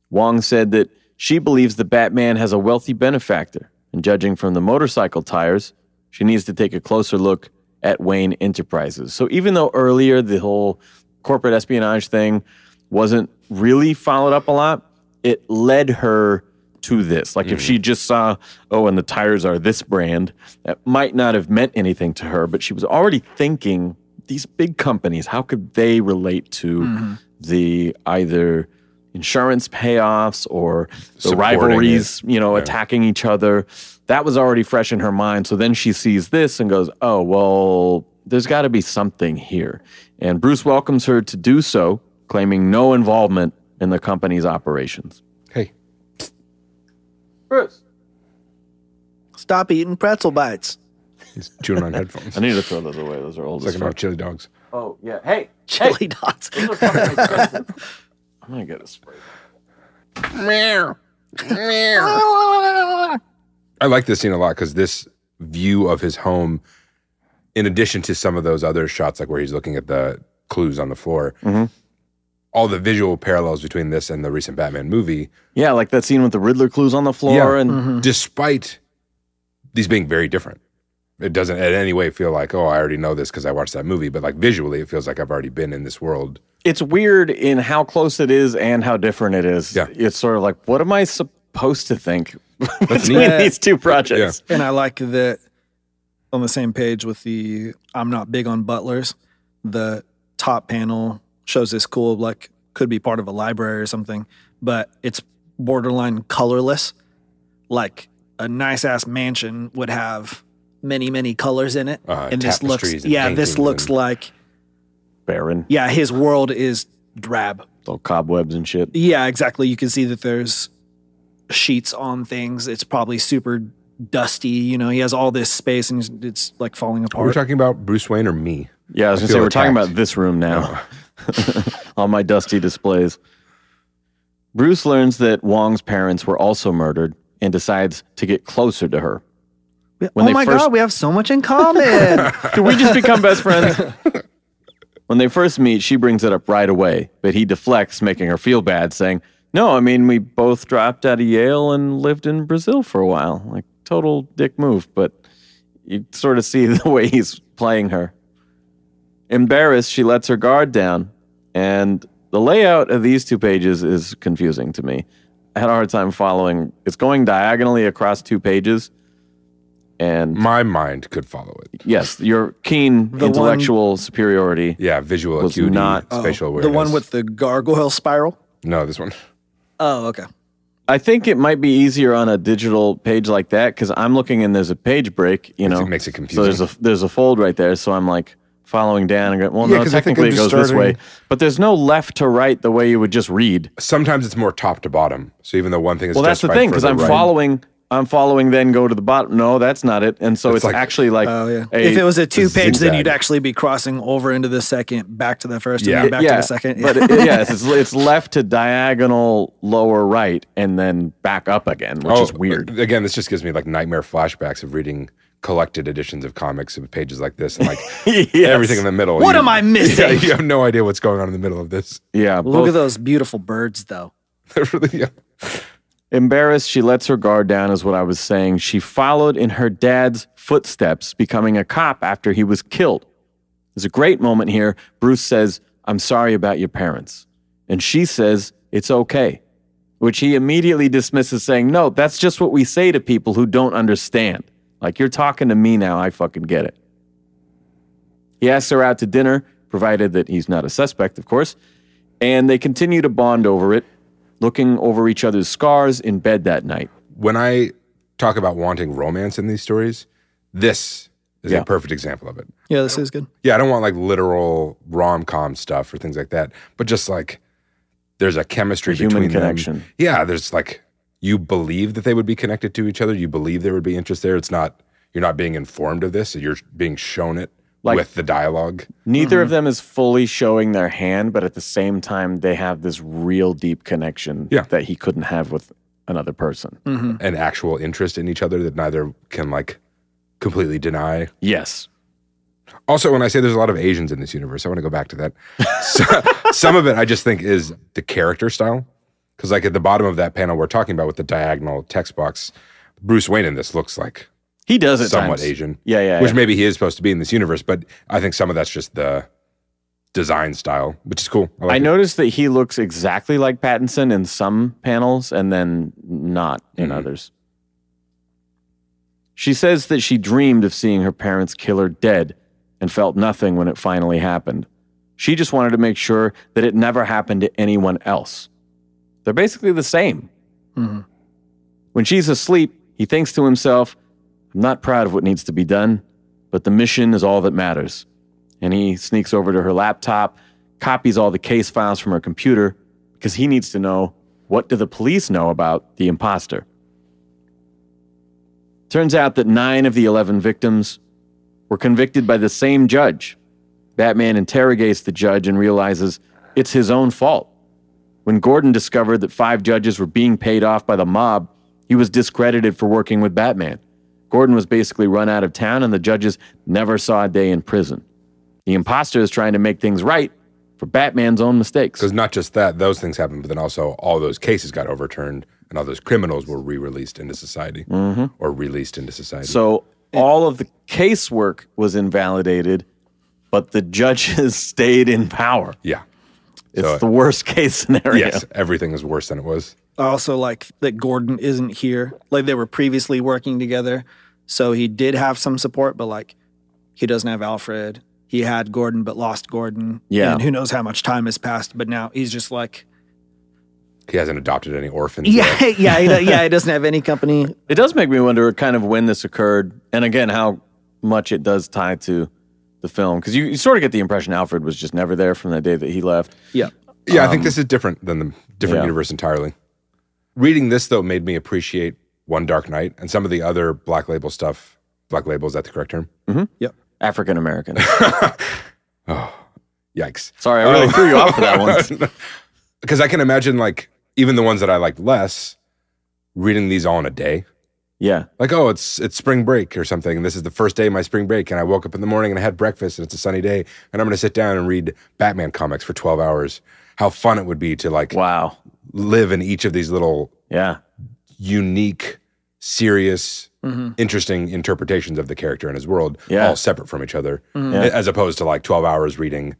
Wong said that she believes the Batman has a wealthy benefactor, and judging from the motorcycle tires, she needs to take a closer look at Wayne Enterprises. So even though earlier the whole corporate espionage thing wasn't really followed up a lot, it led her to this. Like if she just saw, and the tires are this brand, that might not have meant anything to her, but she was already thinking, these big companies, how could they relate to the either insurance payoffs or the Supporting rivalries, it. attacking each other. That was already fresh in her mind. So then she sees this and goes, oh, well, there's got to be something here. And Bruce welcomes her to do so, claiming no involvement in the company's operations. Hey. Bruce. Stop eating pretzel bites. He's chewing on headphones. I need to throw those away. Those are old It's as like our fuck. chili dogs. Oh, yeah. Hey. Chili dogs. Those are fucking expensive. I'm going to get a spray. I like this scene a lot because this view of his home, in addition to some of those other shots, like where he's looking at the clues on the floor, all the visual parallels between this and the recent Batman movie. Yeah, like that scene with the Riddler clues on the floor. And Despite these being very different, it doesn't in any way feel like, oh, I already know this because I watched that movie. But like visually, it feels like I've already been in this world. it's weird in how close it is and how different it is. Yeah. It's sort of like, what am I supposed to think between neat. these two projects? And I like that on the same page with the I'm not big on butlers. The top panel shows this cool, like, could be part of a library or something, but it's borderline colorless. Like a nice ass mansion would have many, many colors in it. And this looks, tapestries and this paintings looks and- like, Barren, his world is drab. little cobwebs and shit. Yeah, exactly. You can see that there's sheets on things. It's probably super dusty. You know, he has all this space and it's like falling Are we apart. talking about Bruce Wayne or me? Yeah, I was going to say, feel we're talking attacked. about this room now. All my dusty displays. Bruce learns that Wong's parents were also murdered and decides to get closer to her. When oh they my first- God, we have so much in common. Did we just become best friends? When they first meet, she brings it up right away, but he deflects, making her feel bad, saying, no, I mean, we both dropped out of Yale and lived in Brazil for a while. Like, total dick move, but you sort of see the way he's playing her. Embarrassed, she lets her guard down, and the layout of these two pages is confusing to me. I had a hard time following. It's going diagonally across two pages, and My mind could follow it. yes, your keen The intellectual superiority. Yeah, visual Was acuity, not- spatial awareness. The one with the gargoyle spiral. No, this one. Oh, okay. I think it might be easier on a digital page like that because I'm looking and there's a page break, you know. Makes it So confusing. there's a fold right there. So I'm like following down and going, well, Yeah, no, 'cause I think technically I'm it goes just this way. starting- But there's no left to right the way you would just read. Sometimes it's more top to bottom. So even though one thing is Well, that's the justified thing because further I'm right, following, then go to the bottom. No, that's not it. And so It's it's like- actually like, Oh, yeah. a- If it was a 2-page, then zigzag. you'd actually be crossing over into the second, back to the first, Yeah. and then back yeah, to the second. but yes, it's left to diagonal lower right and then back up again, which is weird. Again, this just gives me like nightmare flashbacks of reading collected editions of comics with pages like this and like Yes. everything in the middle. What am I missing? Yeah, you have no idea what's going on in the middle of this. Yeah, Look both- at those beautiful birds, though. Really, yeah. Embarrassed, she lets her guard down, is what I was saying. She followed in her dad's footsteps, becoming a cop after he was killed. There's a great moment here. Bruce says, I'm sorry about your parents. And she says, it's okay, which he immediately dismisses, saying, no, that's just what we say to people who don't understand. Like, you're talking to me now, I fucking get it. He asks her out to dinner, provided that he's not a suspect, of course, and they continue to bond over it, looking over each other's scars in bed that night. When I talk about wanting romance in these stories, this is Yeah. a perfect example of it. Yeah, this is good. Yeah, I don't want like literal rom-com stuff or things like that, but just like there's a chemistry A human between connection. them. Yeah, there's like you believe that they would be connected to each other. You believe there would be interest there. It's not you're not being informed of this. You're being shown it Like- with the dialogue. Neither of them is fully showing their hand, but at the same time, they have this real deep connection Yeah. that he couldn't have with another person. An actual interest in each other that neither can like completely deny. Yes. Also, when I say there's a lot of Asians in this universe, I want to go back to that. Some of it I just think is the character style. Because like at the bottom of that panel we're talking about with the diagonal text box, Bruce Wayne in this looks like He does it somewhat times. Asian. Yeah. Which maybe he is supposed to be in this universe, but I think some of that's just the design style, which is cool. I like it. noticed that he looks exactly like Pattinson in some panels and then not in others. She says that she dreamed of seeing her parents kill her dead and felt nothing when it finally happened. She just wanted to make sure that it never happened to anyone else. They're basically the same. When she's asleep, he thinks to himself, I'm not proud of what needs to be done, but the mission is all that matters. And he sneaks over to her laptop, copies all the case files from her computer, because he needs to know, what do the police know about the imposter? Turns out that 9 of the 11 victims were convicted by the same judge. Batman interrogates the judge and realizes it's his own fault. When Gordon discovered that 5 judges were being paid off by the mob, he was discredited for working with Batman. Gordon was basically run out of town, and the judges never saw a day in prison. The imposter is trying to make things right for Batman's own mistakes. Because not just that, those things happened, but then also all those cases got overturned, and all those criminals were re-released into society, or released into society. So all of the casework was invalidated, but the judges stayed in power. Yeah. It's the worst case scenario. Yes, everything is worse than it was. I also like that Gordon isn't here. Like, they were previously working together, so he did have some support, but like, he doesn't have Alfred. He had Gordon, but lost Gordon. Yeah. And who knows how much time has passed, but now he's just like... He hasn't adopted any orphans Yeah, yet. he doesn't have any company. It does make me wonder kind of when this occurred, and again, how much it does tie to the film. Because you sort of get the impression Alfred was just never there from the day that he left. Yeah. Yeah, I think this is different than the different universe entirely. Reading this, though, made me appreciate One Dark Knight and some of the other Black Label stuff. Black Label, is that the correct term? Yep. African American. Yikes. Sorry, I really threw you off for that one. Because I can imagine, like, even the ones that I liked less, reading these all in a day. Yeah. Like, oh, it's spring break or something, and this is the first day of my spring break, and I woke up in the morning and I had breakfast, and it's a sunny day, and I'm going to sit down and read Batman comics for 12 hours. How fun it would be to, like, Wow. live in each of these little Yeah. unique, serious, interesting interpretations of the character and his world, Yeah. all separate from each other, as opposed to, like, 12 hours reading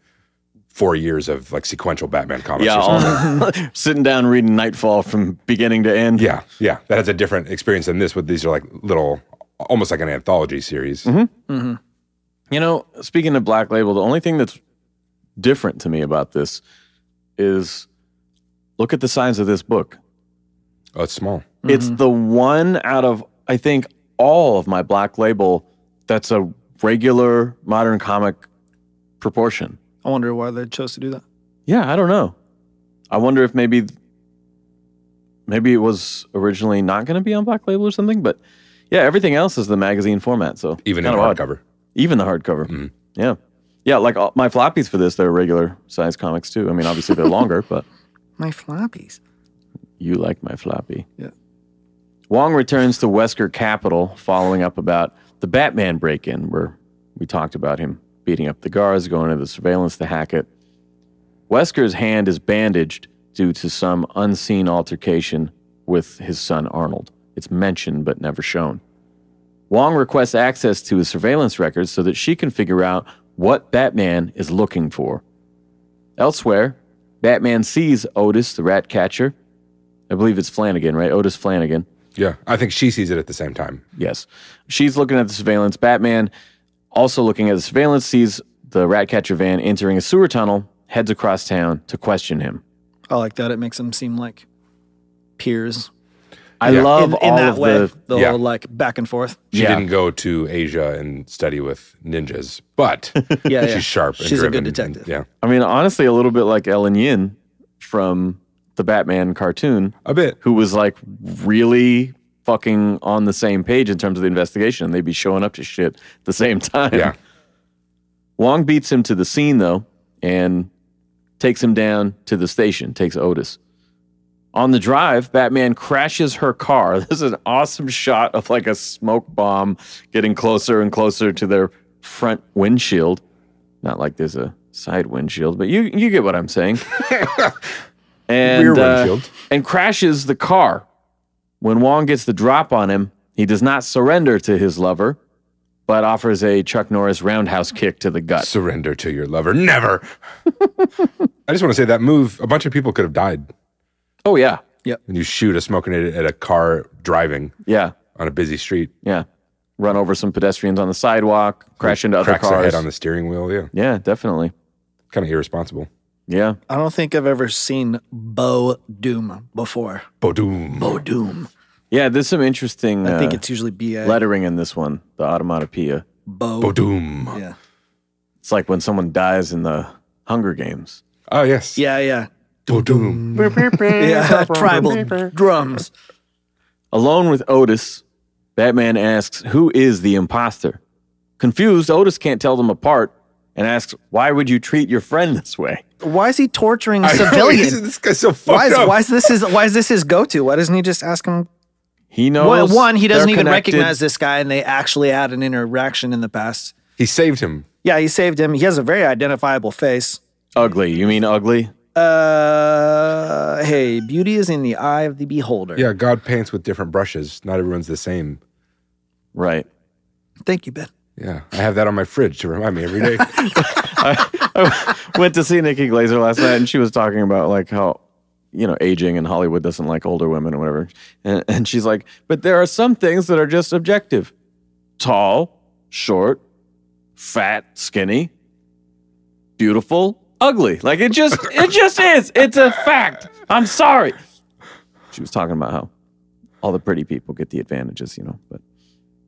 4 years of, like, sequential Batman comics or something. Yeah, sitting down reading Nightfall from beginning to end. Yeah. That has a different experience than this. With these are like little, almost like an anthology series. You know, speaking of Black Label, the only thing that's different to me about this is look at the size of this book. Oh, it's small. It's the one out of, I think, all of my Black Label that's a regular modern comic proportion. I wonder why they chose to do that. Yeah, I don't know. I wonder if maybe it was originally not going to be on Black Label or something, but yeah, everything else is the magazine format. So Even in kind of odd. hardcover. Even the hardcover. Yeah. Yeah, like my floppies for this, they're regular size comics too. I mean, obviously they're longer, but My floppies. you like my floppy. Yeah. Wong returns to Wesker Capital following up about the Batman break-in, where we talked about him beating up the guards, going to the surveillance to hack it. Wesker's hand is bandaged due to some unseen altercation with his son Arnold. It's mentioned but never shown. Wong requests access to his surveillance records so that she can figure out what Batman is looking for. Elsewhere, Batman sees Otis, the rat catcher. I believe it's Flanagan, right? Otis Flanagan. Yeah. I think she sees it at the same time. Yes. She's looking at the surveillance. Batman, also looking at the surveillance, sees the Ratcatcher van entering a sewer tunnel, heads across town to question him. I like that. It makes them seem like peers. I love in all that of way, the... whole like back and forth. She Yeah. didn't go to Asia and study with ninjas, but Yeah, she's sharp and She's a driven good detective. yeah. I mean, honestly, a little bit like Ellen Yin from the Batman cartoon, A bit. who was like really fucking on the same page in terms of the investigation, and they'd be showing up to shit at the same time. Yeah. Wong beats him to the scene, though, and takes him down to the station, takes Otis. On the drive, Batman crashes her car. This is an awesome shot of like a smoke bomb getting closer and closer to their front windshield. Not like there's a side windshield, but you get what I'm saying. And, Rear windshield. and crashes the car. When Wong gets the drop on him, he does not surrender to his lover, but offers a Chuck Norris roundhouse kick to the gut. Surrender to your lover. Never. I just want to say that move, a bunch of people could have died. Oh, yeah. When you shoot a smoke grenade at a car driving Yeah. on a busy street. Yeah. Run over some pedestrians on the sidewalk, crash into other Cracks cars. their head on the steering wheel. Yeah. Yeah, definitely. Kind of irresponsible. Yeah. I don't think I've ever seen Bo Doom before. Bodoom. Bo Doom. Yeah, there's some interesting I think it's usually B.A. lettering in this one, the onomatopoeia. Bodoom. Yeah. It's like when someone dies in the Hunger Games. Oh, yes. Yeah. Bodoom. Yeah, tribal drums. Alone with Otis, Batman asks, who is the imposter? Confused, Otis can't tell them apart and asks, why would you treat your friend this way? Why is he torturing I know, civilians? this guy's so fucked up. Why is this his go-to? Why doesn't he just ask him? He knows. One, he doesn't they're even connected. recognize this guy, and they actually had an interaction in the past. He saved him. Yeah, he saved him. He has a very identifiable face. Ugly. You mean ugly? Hey, beauty is in the eye of the beholder. Yeah, God paints with different brushes. Not everyone's the same. Right. Thank you, Ben. Yeah, I have that on my fridge to remind me every day. I went to see Nikki Glaser last night, and she was talking about like how, aging and Hollywood doesn't like older women or whatever. And she's like, but there are some things that are just objective. Tall, short, fat, skinny, beautiful, ugly. Like it just is. It's a fact. I'm sorry. She was talking about how all the pretty people get the advantages, but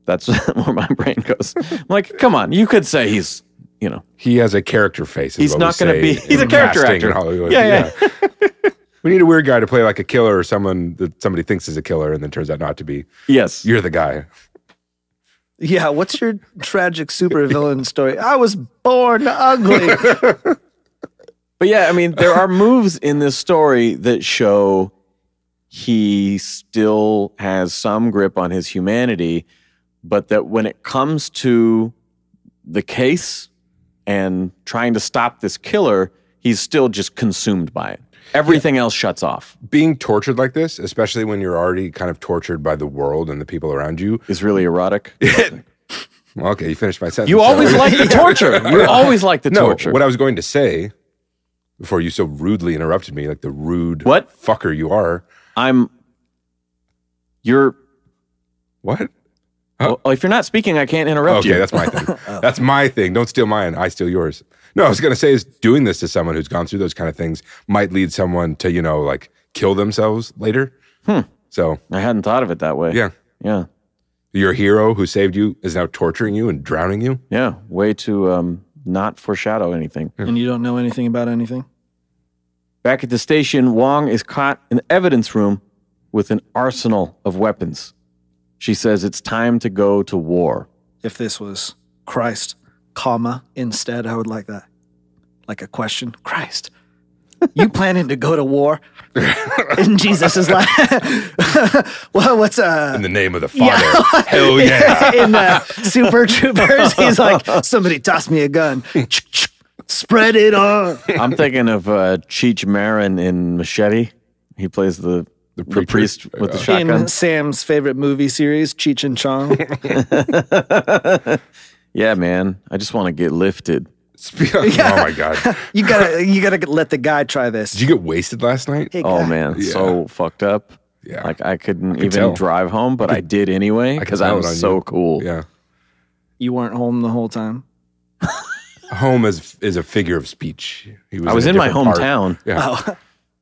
that's where my brain goes. I'm like, come on, you could say he's, He has a character face. He's not going to be. He's a character casting actor. in Hollywood. Yeah. We need a weird guy to play like a killer or someone that somebody thinks is a killer and then turns out not to be. Yes. You're the guy. Yeah, what's your tragic supervillain story? I was born ugly. But yeah, I mean, there are moves in this story that show he still has some grip on his humanity, but that when it comes to the case and trying to stop this killer, he's still just consumed by it. Everything else shuts off. Being tortured like this, especially when you're already kind of tortured by the world and the people around you. Is really erotic. Well, okay, you finished my sentence. You always like the torture. You always like the torture. What I was going to say before you so rudely interrupted me, like the rude fucker you are. You're... What? Well, if you're not speaking, I can't interrupt you. Okay, that's my thing. That's my thing. Don't steal mine. I steal yours. No, I was going to say is doing this to someone who's gone through those kind of things might lead someone to, like kill themselves later. So I hadn't thought of it that way. Yeah. Yeah. Your hero who saved you is now torturing you and drowning you. Yeah. Way to not foreshadow anything. And you don't know anything about anything? Back at the station, Wong is caught in the evidence room with an arsenal of weapons. She says it's time to go to war. If this was Christ, comma, instead, I would like that. Like a question. Christ, you planning to go to war? And Jesus is like, well, what's in the name of the Father. Hell yeah. In Super Troopers, he's like, somebody toss me a gun. Spread it on. I'm thinking of Cheech Marin in Machete. He plays the priest with the shotgun. In Sam's favorite movie series, Cheech and Chong. Yeah, man. I just want to get lifted. Oh my God. You gotta let the guy try this. Did you get wasted last night? Hey, Oh guy. man, so fucked up. Yeah. Like I couldn't could even tell. drive home, but I did anyway because tell I'm it on so you. cool. Yeah. You weren't home the whole time. Home is a figure of speech. I was in my different part. hometown. Yeah.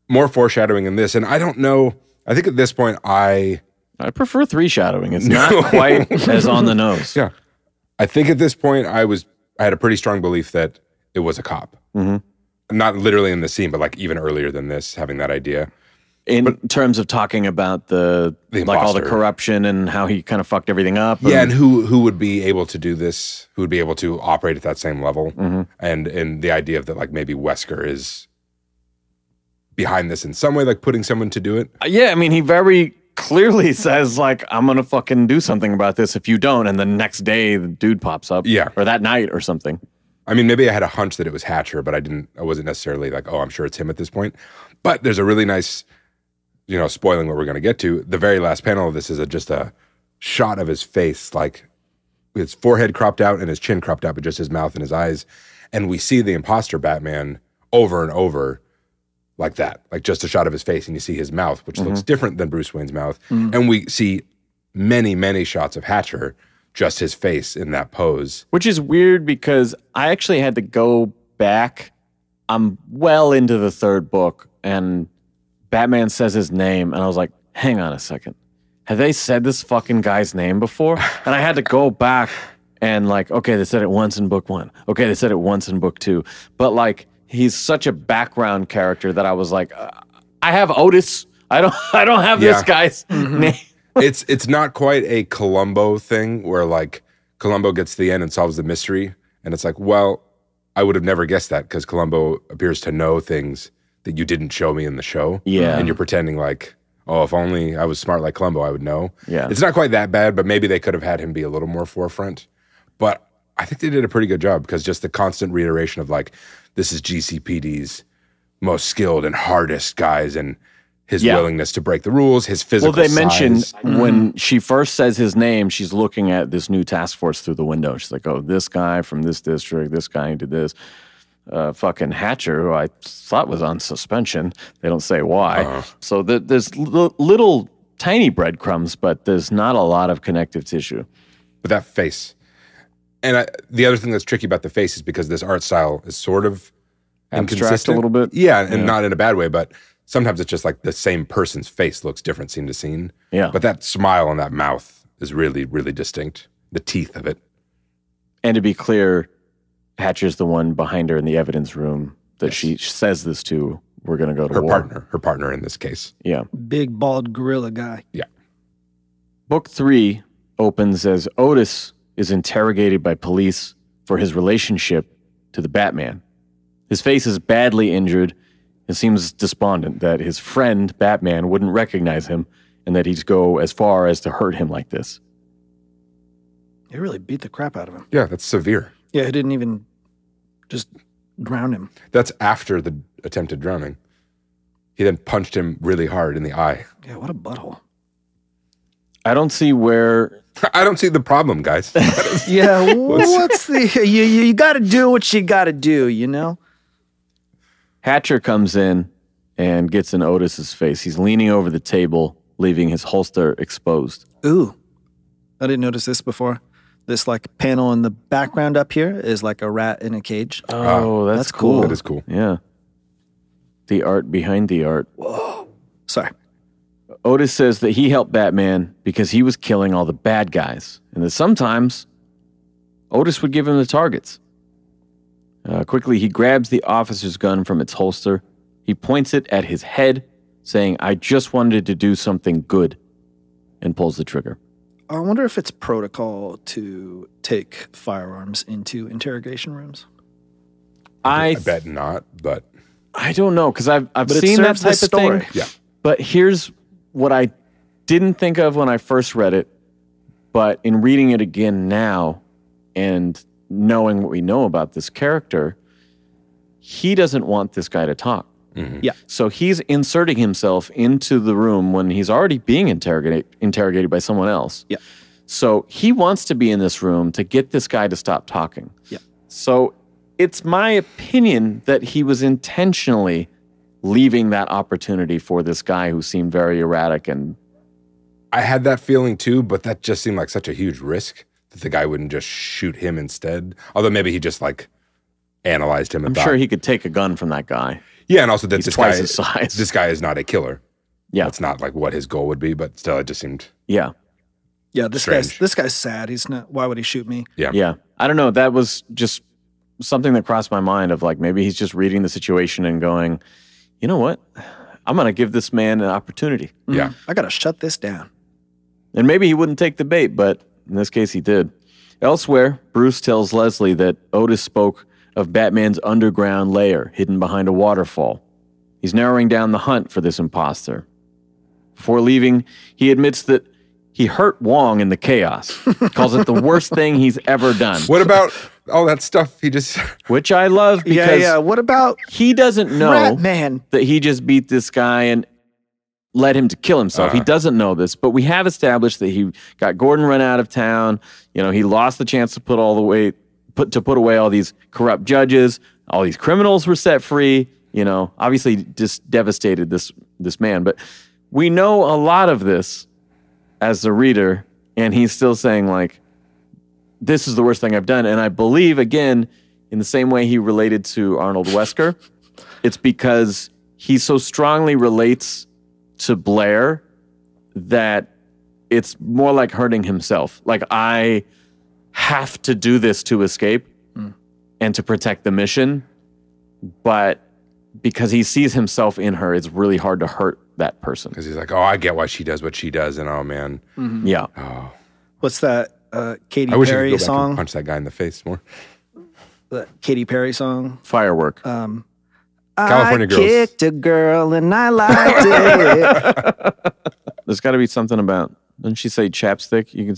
More foreshadowing in this. And I don't know. I think at this point I prefer three shadowing. It's not quite as on the nose. Yeah. I think at this point I had a pretty strong belief that it was a cop. Mm-hmm. Not literally in the scene, but like even earlier than this, having that idea. In terms of talking about the like all the imposter. corruption and how he kind of fucked everything up. Yeah, and who would be able to do this? Who would be able to operate at that same level? Mm-hmm. And the idea of that, like maybe Wesker is behind this in some way, like putting someone to do it. Yeah, I mean, he very clearly says like, "I'm gonna fucking do something about this if you don't." And the next day, the dude pops up. Yeah, or that night or something. I mean, maybe I had a hunch that it was Hatcher, but I wasn't necessarily like, oh, I'm sure it's him at this point. But there's a really nice, spoiling what we're going to get to. The very last panel of this is just a shot of his face, like his forehead cropped out and his chin cropped out, but just his mouth and his eyes. And we see the imposter Batman over and over like that, like just a shot of his face. And you see his mouth, which looks different than Bruce Wayne's mouth. And we see many, many shots of Hatcher, just his face in that pose. Which is weird because I actually had to go back I'm well into the third book, and Batman says his name, and I was like, hang on a second. Have they said this fucking guy's name before? And I had to go back and like, okay, they said it once in book 1. Okay, they said it once in book 2. But like, he's such a background character that I was like, I have Otis. I don't have this guy's name. It's not quite a Columbo thing where like Columbo gets to the end and solves the mystery, and it's like, well, I would have never guessed that because Columbo appears to know things that you didn't show me in the show. Yeah. And you're pretending like, oh, if only I was smart like Columbo, I would know. Yeah. It's not quite that bad, but maybe they could have had him be a little more forefront. But I think they did a pretty good job because just the constant reiteration of like, this is GCPD's most skilled and hardest guys, and his willingness to break the rules, his physical Well, they size. mentioned when she first says his name, she's looking at this new task force through the window. She's like, oh, this guy from this district, this guy who did this. Fucking Hatcher, who I thought was on suspension. They don't say why. So there's little tiny breadcrumbs, but there's not a lot of connective tissue. But that face. And the other thing that's tricky about the face is because this art style is sort of Abstract inconsistent. a little bit? Yeah, and not in a bad way, but sometimes it's just like the same person's face looks different scene to scene. Yeah. But that smile on that mouth is really, really distinct. The teeth of it. And to be clear, Hatcher's the one behind her in the evidence room that she says this to. We're going to go to war. Her partner in this case. Yeah. Big, bald gorilla guy. Yeah. Book 3 opens as Otis is interrogated by police for his relationship to the Batman. His face is badly injured and seems despondent that his friend, Batman, wouldn't recognize him and that he'd go as far as to hurt him like this. He really beat the crap out of him. Yeah, that's severe. Yeah, he didn't even just drown him. That's after the attempted drowning. He then punched him really hard in the eye. Yeah, what a butthole. I don't see where... I don't see the problem, guys. Yeah, what's the... You got to do what you got to do, you know? Hatcher comes in and gets in Otis's face. He's leaning over the table, leaving his holster exposed. Ooh, I didn't notice this before. This like panel in the background up here is like a rat in a cage. Oh, that's cool. That is cool. Yeah. The art behind the art. Whoa. Sorry. Otis says that he helped Batman because he was killing all the bad guys, and that sometimes Otis would give him the targets. Quickly, he grabs the officer's gun from its holster. He points it at his head, saying, I just wanted to do something good, and pulls the trigger. I wonder if it's protocol to take firearms into interrogation rooms. I bet not, but... I don't know, because I've seen that type of thing. Yeah. But here's what I didn't think of when I first read it, but in reading it again now and knowing what we know about this character, he doesn't want this guy to talk. Mm-hmm. Yeah. So he's inserting himself into the room when he's already being interrogated by someone else. Yeah. So he wants to be in this room to get this guy to stop talking. Yeah. So it's my opinion that he was intentionally leaving that opportunity for this guy who seemed very erratic. And I had that feeling too, but that just seemed like such a huge risk that the guy wouldn't just shoot him instead. Although maybe he just like analyzed him. And I'm sure he could take a gun from that guy. Yeah, and also that He's this twice guy, his size. This guy is not a killer. Yeah. That's not like what his goal would be, but still, it just seemed Yeah, this strange. guy's sad. He's not. Why would he shoot me? Yeah. I don't know. That was just something that crossed my mind of like, maybe he's just reading the situation and going, you know what? I'm going to give this man an opportunity. Yeah. I got to shut this down. And maybe he wouldn't take the bait, but in this case he did. Elsewhere, Bruce tells Leslie that Otis spoke of Batman's underground lair hidden behind a waterfall. He's narrowing down the hunt for this imposter. Before leaving, he admits that he hurt Wong in the chaos, calls it the worst thing he's ever done. What about all that stuff he just... Which I love because Yeah. What about he doesn't know Ratman? that he just beat this guy and led him to kill himself. He doesn't know this, but we have established that he got Gordon run out of town. You know, he lost the chance to put away all these corrupt judges. All these criminals were set free. You know, obviously just devastated this man. But we know a lot of this as the reader, and he's still saying like, this is the worst thing I've done. And I believe, again, in the same way he related to Arnold Wesker, it's because he so strongly relates to Blair that it's more like hurting himself. Like, I have to do this to escape and to protect the mission, but because he sees himself in her, it's really hard to hurt that person. Because he's like, oh, I get why she does what she does, and oh man, Yeah. oh, What's that Katy I wish I could Perry go back and song? punch that guy in the face more. The Katy Perry song. Firework. California I Girls. kicked a girl and I liked it. There's got to be something about, didn't she say chapstick? You can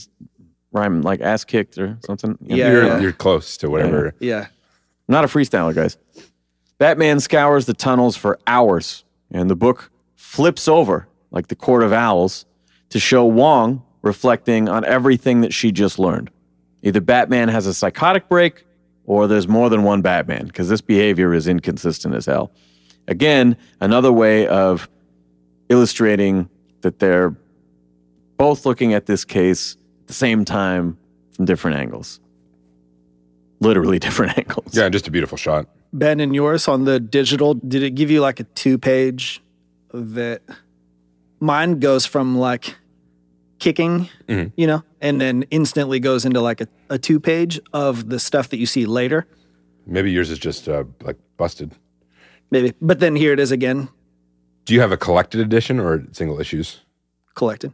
rhyme like ass kicked or something. Yeah. You're close to whatever. Yeah. I'm not a freestyler, guys. Batman scours the tunnels for hours, and the book flips over like the Court of Owls to show Wong reflecting on everything that she just learned. Either Batman has a psychotic break or there's more than one Batman, because this behavior is inconsistent as hell. Again, another way of illustrating that they're both looking at this case at the same time from different angles. Literally different angles. Yeah, just a beautiful shot. Ben, and yours on the digital, did it give you like a 2-page that mine goes from like kicking, you know, and then instantly goes into like a 2-page of the stuff that you see later. Maybe yours is just like busted. Maybe. But then here it is again, Do you have a collected edition or single issues? collected.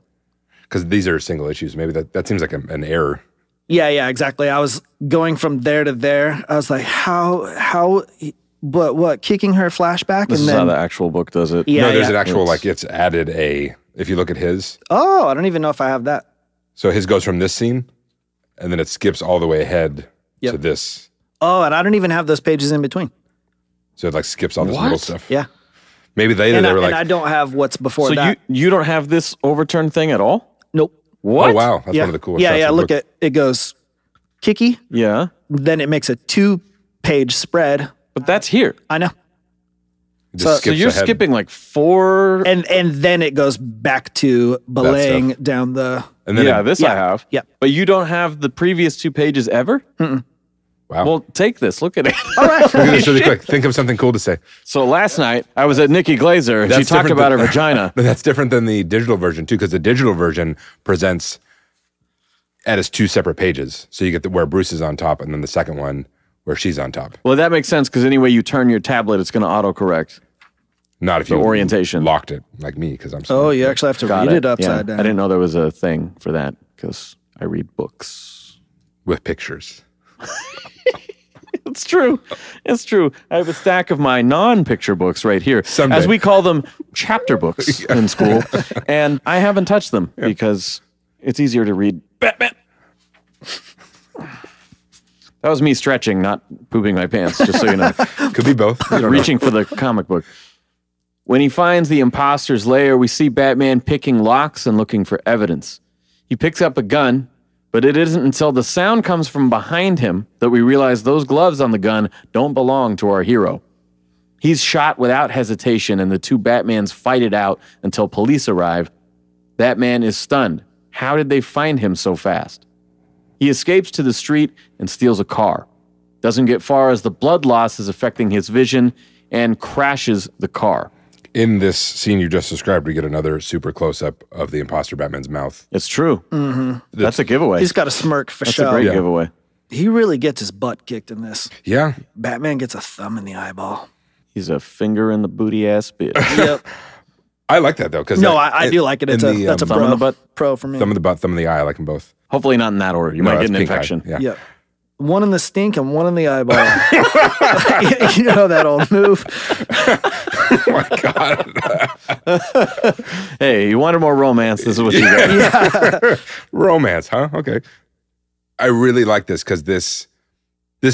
Because these are single issues. Maybe that seems like an error. Yeah, exactly. I was going from there to there. I was like, but what, kicking her flashback? This and is then, how the actual book does it. Yeah, No, there's yeah. an actual, like, it's added if you look at his, Oh, I don't even know if I have that. so his goes from this scene, and then it skips all the way ahead Yep. to this. Oh, and I don't even have those pages in between. So it, like, skips all this little stuff. Yeah. Maybe they And were I like, don't have what's before So that. you don't have this overturned thing at all? Nope. What? oh, wow, that's yeah. one of the coolest Yeah, shots yeah. of the Look book. at it goes kicky, Yeah. then it makes a 2-page spread. But that's here. I know. It just So skips you're ahead. skipping like 4. And then it goes back to belaying stuff. down the. And then Yeah, it- this I Yeah, have. yeah. But you don't have the previous 2 pages ever? wow. Well, take this. Look at it. All right. Look at this really quick. Think of something cool to say. So last night, I was at Nikki Glazer, and she That's talked different about her than- vagina. But that's different than the digital version too, because the digital version presents as 2 separate pages. So you get where Bruce is on top, and then the second one where she's on top. Well, that makes sense, because any way you turn your tablet, it's going to autocorrect. Not if The you orientation. locked it like me, because I'm. Oh, you actually have to Got read it Yeah. upside down. I didn't know there was a thing for that, because I read books. with pictures. It's true. It's true. I have a stack of my non-picture books right here. Someday. As we call them, chapter books in school. And I haven't touched them because it's easier to read Batman. That was me stretching, not pooping my pants, just so you know. Could be both. You don't know. Reaching for the comic book. When he finds the imposter's lair, we see Batman picking locks and looking for evidence. He picks up a gun, but it isn't until the sound comes from behind him that we realize those gloves on the gun don't belong to our hero. He's shot without hesitation, and the 2 Batmans fight it out until police arrive. Batman is stunned. How did they find him so fast? He escapes to the street and steals a car. Doesn't get far as the blood loss is affecting his vision and crashes the car. In this scene you just described, we get another super close up of the imposter Batman's mouth. It's true. That's a giveaway. He's got a smirk for That's show. a great Yeah. giveaway. He really gets his butt kicked in this. Yeah. Batman gets a thumb in the eyeball. He's a finger in the booty ass bitch. Yep. I like that though, because No, I do like it. It's that's a thumb in the pro, butt? pro for me. thumb in the butt, thumb in the eye. I like them both. Hopefully not in that order. You No, might that's get an pink eye. infection. Yeah. Yeah. One in the stink and one in the eyeball. You know that old move. Oh my God. Hey, you wanted more romance. This is what you got. Romance, huh? Okay. I really like this because this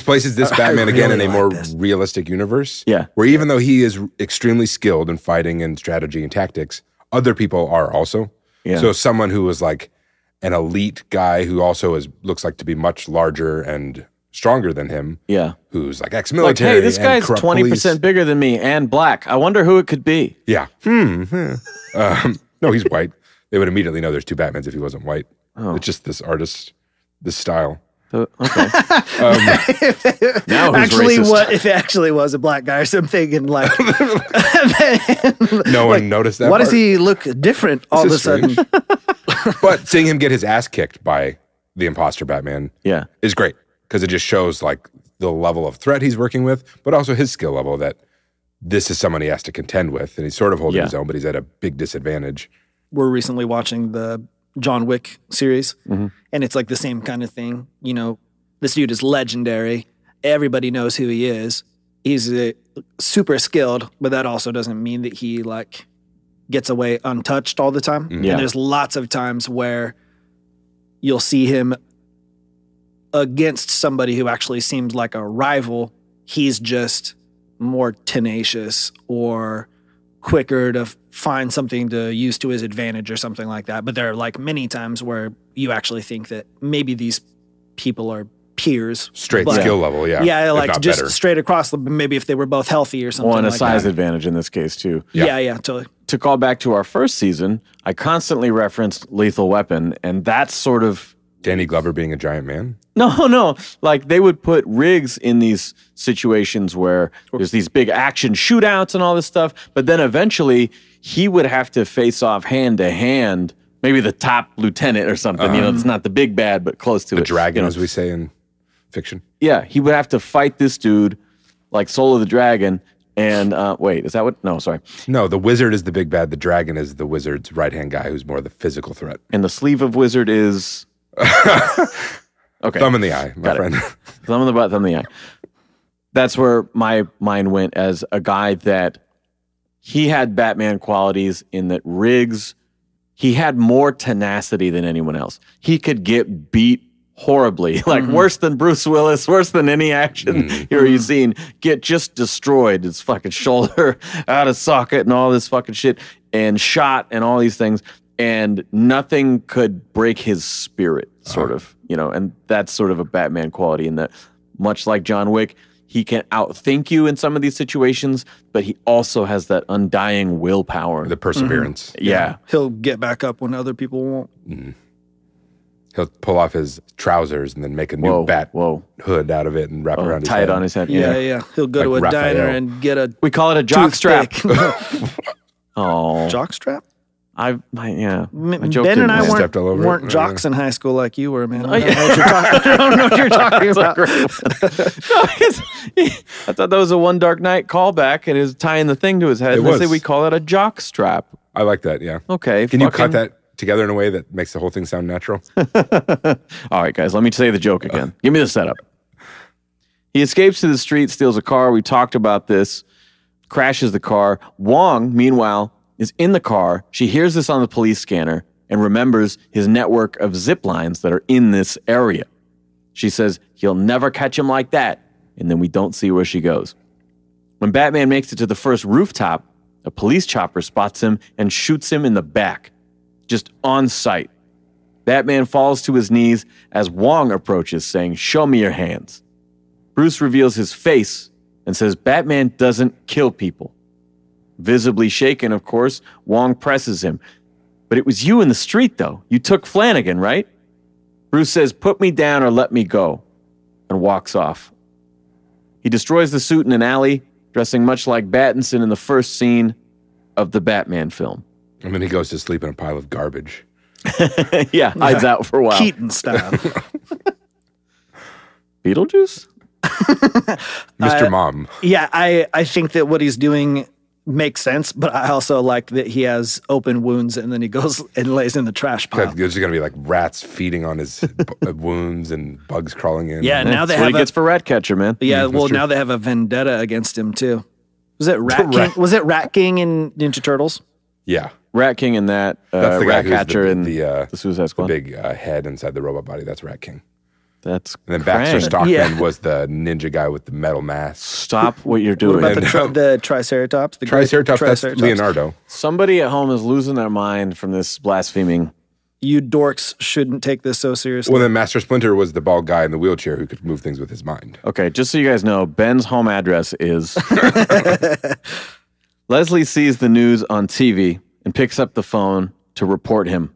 places this Batman again in really a more like this. realistic universe. Yeah. Where even though he is extremely skilled in fighting and strategy and tactics, other people are also. Yeah. So someone who is like an elite guy who also looks like to be much larger and stronger than him, Yeah. who's like Like, ex-military. hey, this and guy's corrupt 20% police. bigger than me and black. I wonder who it could be. Yeah. No, he's white. They would immediately know there's 2 Batmans if he wasn't white. Oh. It's just this artist, this style. Okay. Now who's Actually, racist? if it actually was a black guy or something, and like, No one noticed that. why part. does he look different all of This a is sudden? But seeing him get his ass kicked by the imposter Batman Yeah. is great because it just shows like the level of threat he's working with, but also his skill level that this is someone he has to contend with, and he's sort of holding his own, but he's at a big disadvantage. We're recently watching the John Wick series, Mm-hmm. and it's like the same kind of thing. You know, this dude is legendary. Everybody knows who he is. He's super skilled, but that also doesn't mean that he like gets away untouched all the time. Yeah. And there's lots of times where you'll see him against somebody who actually seems like a rival. He's just more tenacious or quicker to find something to use to his advantage or something like that. But there are like many times where you actually think that maybe these people are peers. Straight but- skill level, yeah. Yeah, if like not just better. straight across, maybe if they were both healthy or something Well, and a like size that. advantage in this case, too. Yeah, totally. To call back to our first season, I constantly referenced Lethal Weapon, and that's sort of Danny Glover being a giant man. No. Like they would put Riggs in these situations where there's these big action shootouts and all this stuff, but then eventually he would have to face off hand to hand, maybe the top lieutenant or something. It's not the big bad, but close to The it. dragon, You know? as we say in fiction. Yeah, he would have to fight this dude like Soul of the Dragon. And wait, is that what? No, sorry. No, the wizard is the big bad. The dragon is the wizard's right-hand guy who's more the physical threat. And the sleeve of wizard is okay. Thumb in the eye, my Got it. friend. Thumb in the butt, thumb in the eye. That's where my mind went as a guy that he had Batman qualities in that Riggs, he had more tenacity than anyone else. He could get beat horribly, like worse than Bruce Willis, worse than any action hero you've seen, get just destroyed. His fucking shoulder out of socket and all this fucking shit, and shot and all these things. And nothing could break his spirit, sort of, and that's sort of a Batman quality in that, much like John Wick, he can outthink you in some of these situations, but he also has that undying willpower. The perseverance. Yeah. He'll get back up when other people won't. He'll pull off his trousers and then make a new bat hood out of it and wrap it around his tie head. it on his head. Yeah. He'll go to a Like diner Raphael. and get a We call it a jock strap. Oh, jock strap? I joke Ben and I didn't land. Stepped all over weren't it. jocks in high school like you were, man. Oh, yeah. I don't know what you're talking about. I thought that was a One Dark Night callback, and it was tying the thing to his head. It And they was. say we call it a jock strap. I like that, yeah. Okay. Can you fucking- cut that together in a way that makes the whole thing sound natural? All right, guys, let me say the joke again. Give me the setup. He escapes to the street, steals a car. We talked about this. Crashes the car. Wong, meanwhile, is in the car. She hears this on the police scanner and remembers his network of zip lines that are in this area. She says, he'll never catch him like that. And then we don't see where she goes. When Batman makes it to the first rooftop, a police chopper spots him and shoots him in the back, just on sight. Batman falls to his knees as Wong approaches, saying, "Show me your hands." Bruce reveals his face and says, "Batman doesn't kill people." Visibly shaken, of course, Wong presses him. "But it was you in the street, though. You took Flanagan, right?" Bruce says, "Put me down or let me go," and walks off. He destroys the suit in an alley, dressing much like Pattinson in the first scene of the Batman film. And then he goes to sleep in a pile of garbage. Yeah, hides out for a while. Keaton style. Beetlejuice? Mr. Mom. Yeah, I think that what he's doing makes sense, but I also like that he has open wounds and then he goes and lays in the trash pile. There's going to be like rats feeding on his wounds and bugs crawling in. Yeah, now they That's what have he gets for Ratcatcher, man. yeah. that's Well, true. now they have a vendetta against him too. Was it Rat King? Was it Rat King in Ninja Turtles? Yeah. Rat King and that, That's the guy who's Ratcatcher and the Suicide Squad. big head inside the robot body. That's Rat King. That's And then Baxter Krang. Stockman Yeah. was the ninja guy with the metal mask. Stop what you're What doing. about And, the Triceratops? The great Triceratops, that's Triceratops? Leonardo. Somebody at home is losing their mind from this blaspheming. You dorks shouldn't take this so seriously. Well, then Master Splinter was the bald guy in the wheelchair who could move things with his mind. Okay, just so you guys know, Ben's home address is. Leslie sees the news on TV and picks up the phone to report him.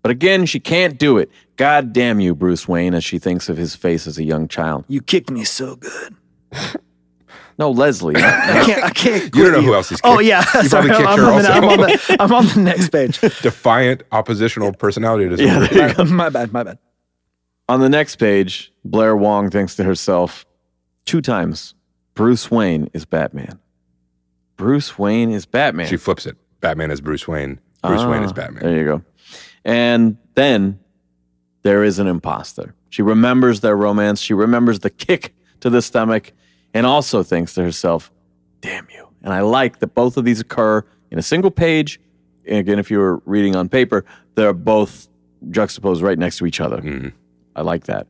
But again, she can't do it. God damn you, Bruce Wayne, as she thinks of his face as a young child. You kicked me so good. No, Leslie. I can't. You don't know who else he's kicked. Oh yeah, You sorry. probably kicked her also. I'm on the next page. Defiant oppositional personality disorder. Yeah, there you go. My bad. On the next page, Blair Wong thinks to herself 2 times, Bruce Wayne is Batman. Bruce Wayne is Batman. She flips it. Batman is Bruce Wayne. Bruce Wayne is Batman. There you go. And then there is an imposter. She remembers their romance. She remembers the kick to the stomach and also thinks to herself, damn you. And I like that both of these occur in a single page. And again, if you were reading on paper, they're both juxtaposed right next to each other. Mm-hmm. I like that.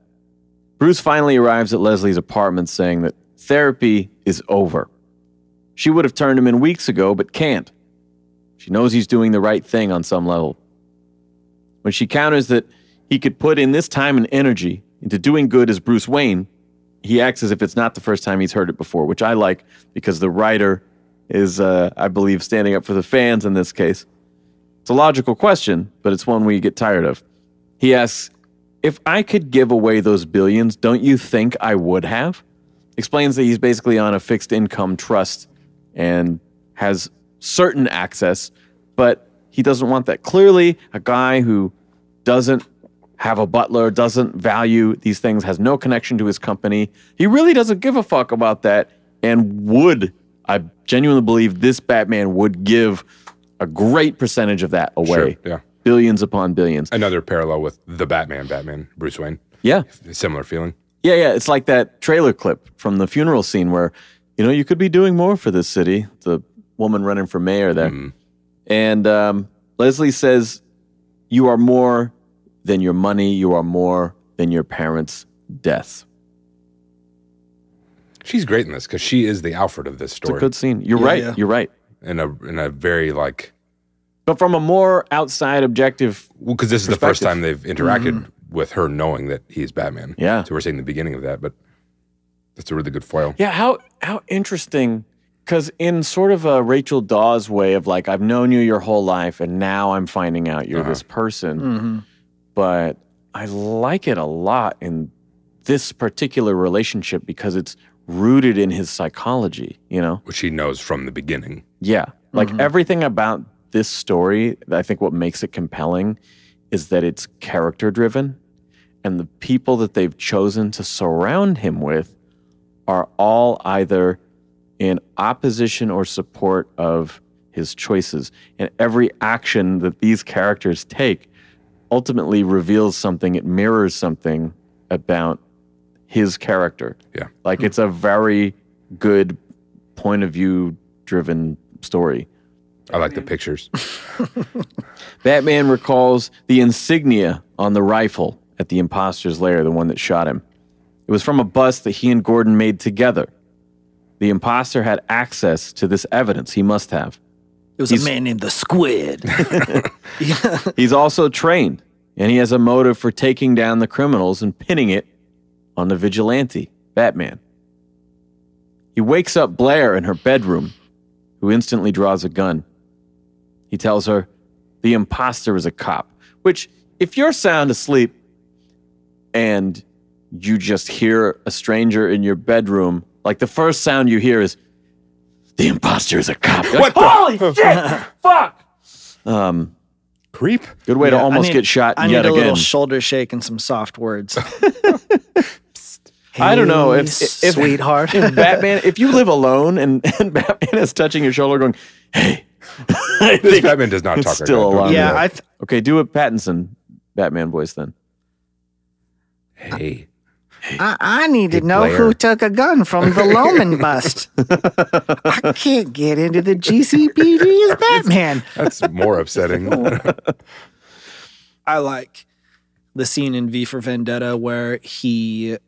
Bruce finally arrives at Leslie's apartment saying that therapy is over. She would have turned him in weeks ago, but can't. She knows he's doing the right thing on some level. When she counters that he could put in this time and energy into doing good as Bruce Wayne, he acts as if it's not the first time he's heard it before, which I like because the writer is, I believe, standing up for the fans in this case. It's a logical question, but it's one we get tired of. He asks, if I could give away those billions, don't you think I would have? Explains that he's basically on a fixed income trust and has certain access, but he doesn't want that. Clearly, a guy who doesn't have a butler, doesn't value these things, has no connection to his company. He really doesn't give a fuck about that and would, I genuinely believe this Batman would give a great percentage of that away. Sure, yeah. Billions upon billions. Another parallel with the Batman, Bruce Wayne. Yeah. Similar feeling. Yeah. It's like that trailer clip from the funeral scene where, you could be doing more for this city. The woman running for mayor there. Mm. And Leslie says, you are more than your money. You are more than your parents' death. She's great in this because she is the Alfred of this story. It's a good scene. You're right. Yeah. You're right. In a very But from a more outside objective because this is the first time they've interacted with her knowing that he's Batman. Yeah. So we're seeing the beginning of that, but that's a really good foil. Yeah, how interesting, because in sort of a Rachel Dawes way of like, I've known you your whole life and now I'm finding out you're this person. Mm-hmm. But I like it a lot in this particular relationship because it's rooted in his psychology, Which he knows from the beginning. Yeah. Like everything about this story, I think what makes it compelling is that it's character driven and the people that they've chosen to surround him with are all either in opposition or support of his choices. And every action that these characters take ultimately reveals something, it mirrors something about his character. Yeah. Like it's a very good point of view driven story. I like the pictures. Batman recalls the insignia on the rifle at the imposter's lair, the one that shot him. It was from a bust that he and Gordon made together. The imposter had access to this evidence. He must have. It was a man named the Squid. He's also trained, and he has a motive for taking down the criminals and pinning it on the vigilante, Batman. He wakes up Blair in her bedroom, who instantly draws a gun. He tells her the imposter is a cop, which if you're sound asleep and you just hear a stranger in your bedroom, like the first sound you hear is, the imposter is a cop. What Holy shit! Fuck! Creep. Good way to almost get shot yet again. I need a little shoulder shake and some soft words. I don't know if sweetheart. If Batman, if you live alone and Batman is touching your shoulder, going, "Hey," this Batman does not talk. Still like alone. Yeah. Okay, do a Pattinson Batman voice then. Hey. I need to know who took a gun from the Loman bust. I can't get into the GCPD as Batman. That's more upsetting. I like the scene in V for Vendetta where he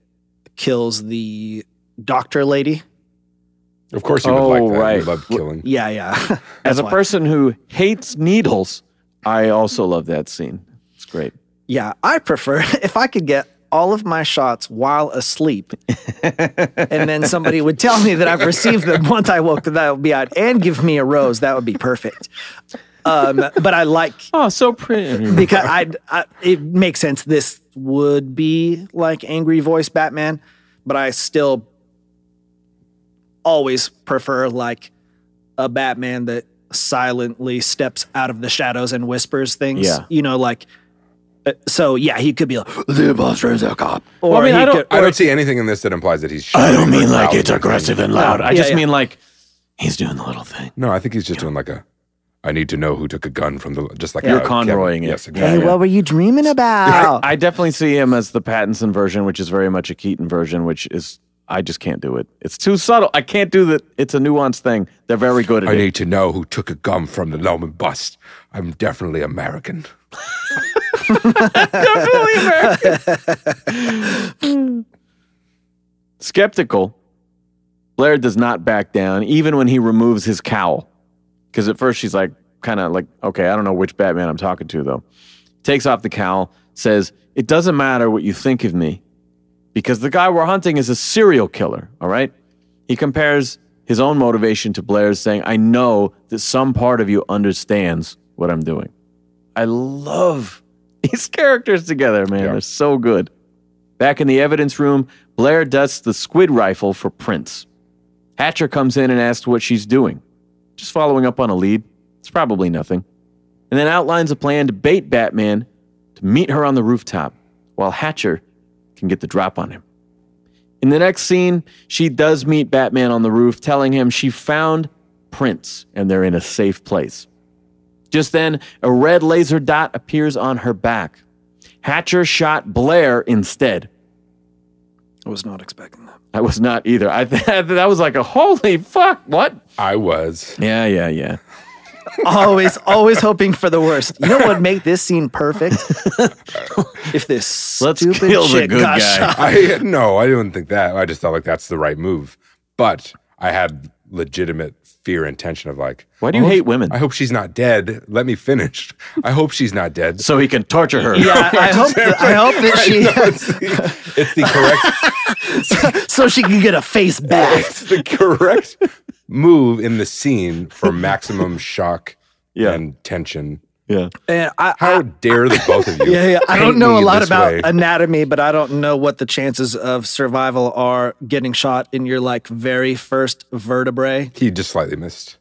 kills the doctor lady. Of course you would like that. Right. You love killing. Yeah. As a person who hates needles, I also love that scene. It's great. Yeah, I prefer if I could get all of my shots while asleep, and then somebody would tell me that I've received them once I woke, that would be out, and give me a rose. That would be perfect. But I like Oh, so pretty. because it makes sense. This would be like angry voice Batman, but I still always prefer like a Batman that silently steps out of the shadows and whispers things. Yeah. You know, like, so yeah, he could be like, the imposter is a cop. Or Well, I mean, he I don't- could- I don't see anything in this that implies that he's I shouting don't or mean like growling it's or aggressive anything. and loud. I Yeah, just yeah. mean like he's doing the little thing. No, I think he's just doing like a, I need to know who took a gun from the, just like You're Kevin. conroying it. Yes, Hey, exactly. what were you dreaming about? I definitely see him as the Pattinson version, which is very much a Keaton version, which is, I just can't do it. It's too subtle. I can't do that. It's a nuanced thing. They're very good at I it. need to know who took a gun from the Loman bust. I'm definitely American. Skeptical, Blair does not back down, even when he removes his cowl. Because at first she's like, kind of like, okay, I don't know which Batman I'm talking to, though. Takes off the cowl, says, it doesn't matter what you think of me, because the guy we're hunting is a serial killer, all right? He compares his own motivation to Blair's, saying, I know that some part of you understands what I'm doing. I love these characters together, man. Yeah. They're so good. Back in the evidence room, Blair dusts the squid rifle for prints. Hatcher comes in and asks what she's doing. Just following up on a lead. It's probably nothing. And then outlines a plan to bait Batman to meet her on the rooftop, while Hatcher can get the drop on him. In the next scene, she does meet Batman on the roof, telling him she found prints and they're in a safe place. Just then, a red laser dot appears on her back. Hatcher shot Blair instead. I was not expecting that. I was not either. That was like a holy fuck, what? I was. Yeah. Always hoping for the worst. You know what would make this scene perfect? If this Let's stupid kill the chick good got guy. shot. I didn't think that. I just thought like that's the right move. But I had legitimate fear and tension of like, Why do you hate women? I hope she's not dead. Let me finish. I hope she's not dead. So he can torture her. Yeah, I hope that she, It's the correct. so she can get a face back. It's the correct move in the scene for maximum shock Yeah. and tension. Yeah. And How dare the both of you? Yeah. I don't paint know a me lot this about way? anatomy, but I don't know what the chances of survival are getting shot in your like very first vertebrae. He just slightly missed,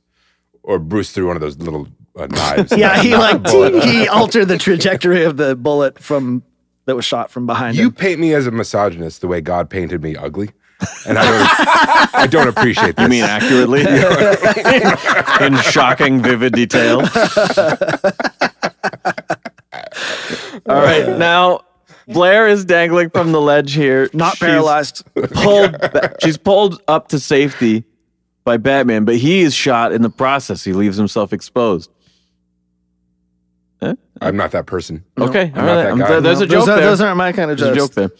or Bruce threw one of those little knives. Yeah, he Not a like bullet. he altered the trajectory of the bullet that was shot from behind You him. paint me as a misogynist the way God painted me ugly, and I don't appreciate this. You mean accurately? In shocking, vivid detail. All right, now Blair is dangling from the ledge here. Not She's paralyzed. She's pulled up to safety by Batman, but he is shot in the process. He leaves himself exposed. I'm not that person. Okay, I'm not that guy. There's a joke there. Those aren't my kind of There's a jokes. joke there.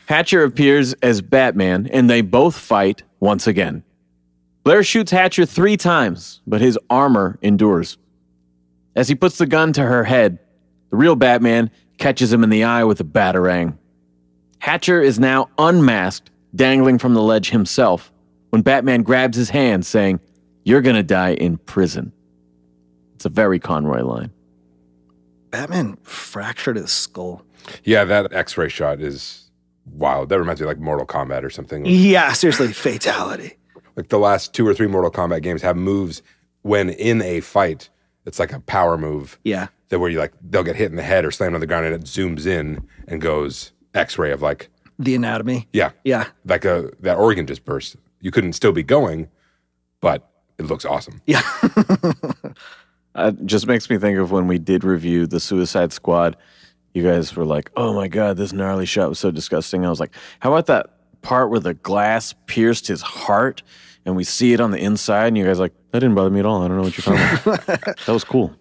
Hatcher appears as Batman, and they both fight once again. Blair shoots Hatcher 3 times, but his armor endures. As he puts the gun to her head, the real Batman catches him in the eye with a batarang. Hatcher is now unmasked, dangling from the ledge himself, when Batman grabs his hand, saying, "You're gonna die in prison." It's a very Conroy line. Batman fractured his skull. Yeah, that X-ray shot is wild. That reminds me of like Mortal Kombat or something. Yeah, seriously, fatality. Like the last 2 or 3 Mortal Kombat games have moves when in a fight. It's like a power move. Yeah. That where you like they'll get hit in the head or slammed on the ground and it zooms in and goes X-ray of like The anatomy. yeah like that organ just burst. You couldn't still be going, but it looks awesome. Yeah. It just makes me think of when we did review the Suicide Squad. You guys were like, "Oh my god, this gnarly shot was so disgusting." I was like, "How about that part where the glass pierced his heart and we see it on the inside?" And you guys are like, "That didn't bother me at all. I don't know what you're talking about." That was cool.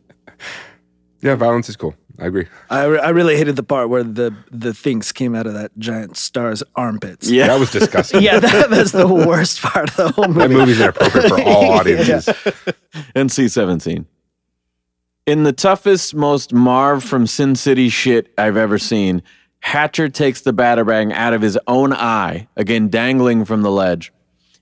Yeah, violence is cool. I agree. I really hated the part where the things came out of that giant star's armpits. Yeah. That was disgusting. Yeah, that's the worst part of the whole That movie. movie's inappropriate for all audiences. NC-17. In the toughest, most Marv from Sin City shit I've ever seen, Hatcher takes the batarang out of his own eye, again dangling from the ledge,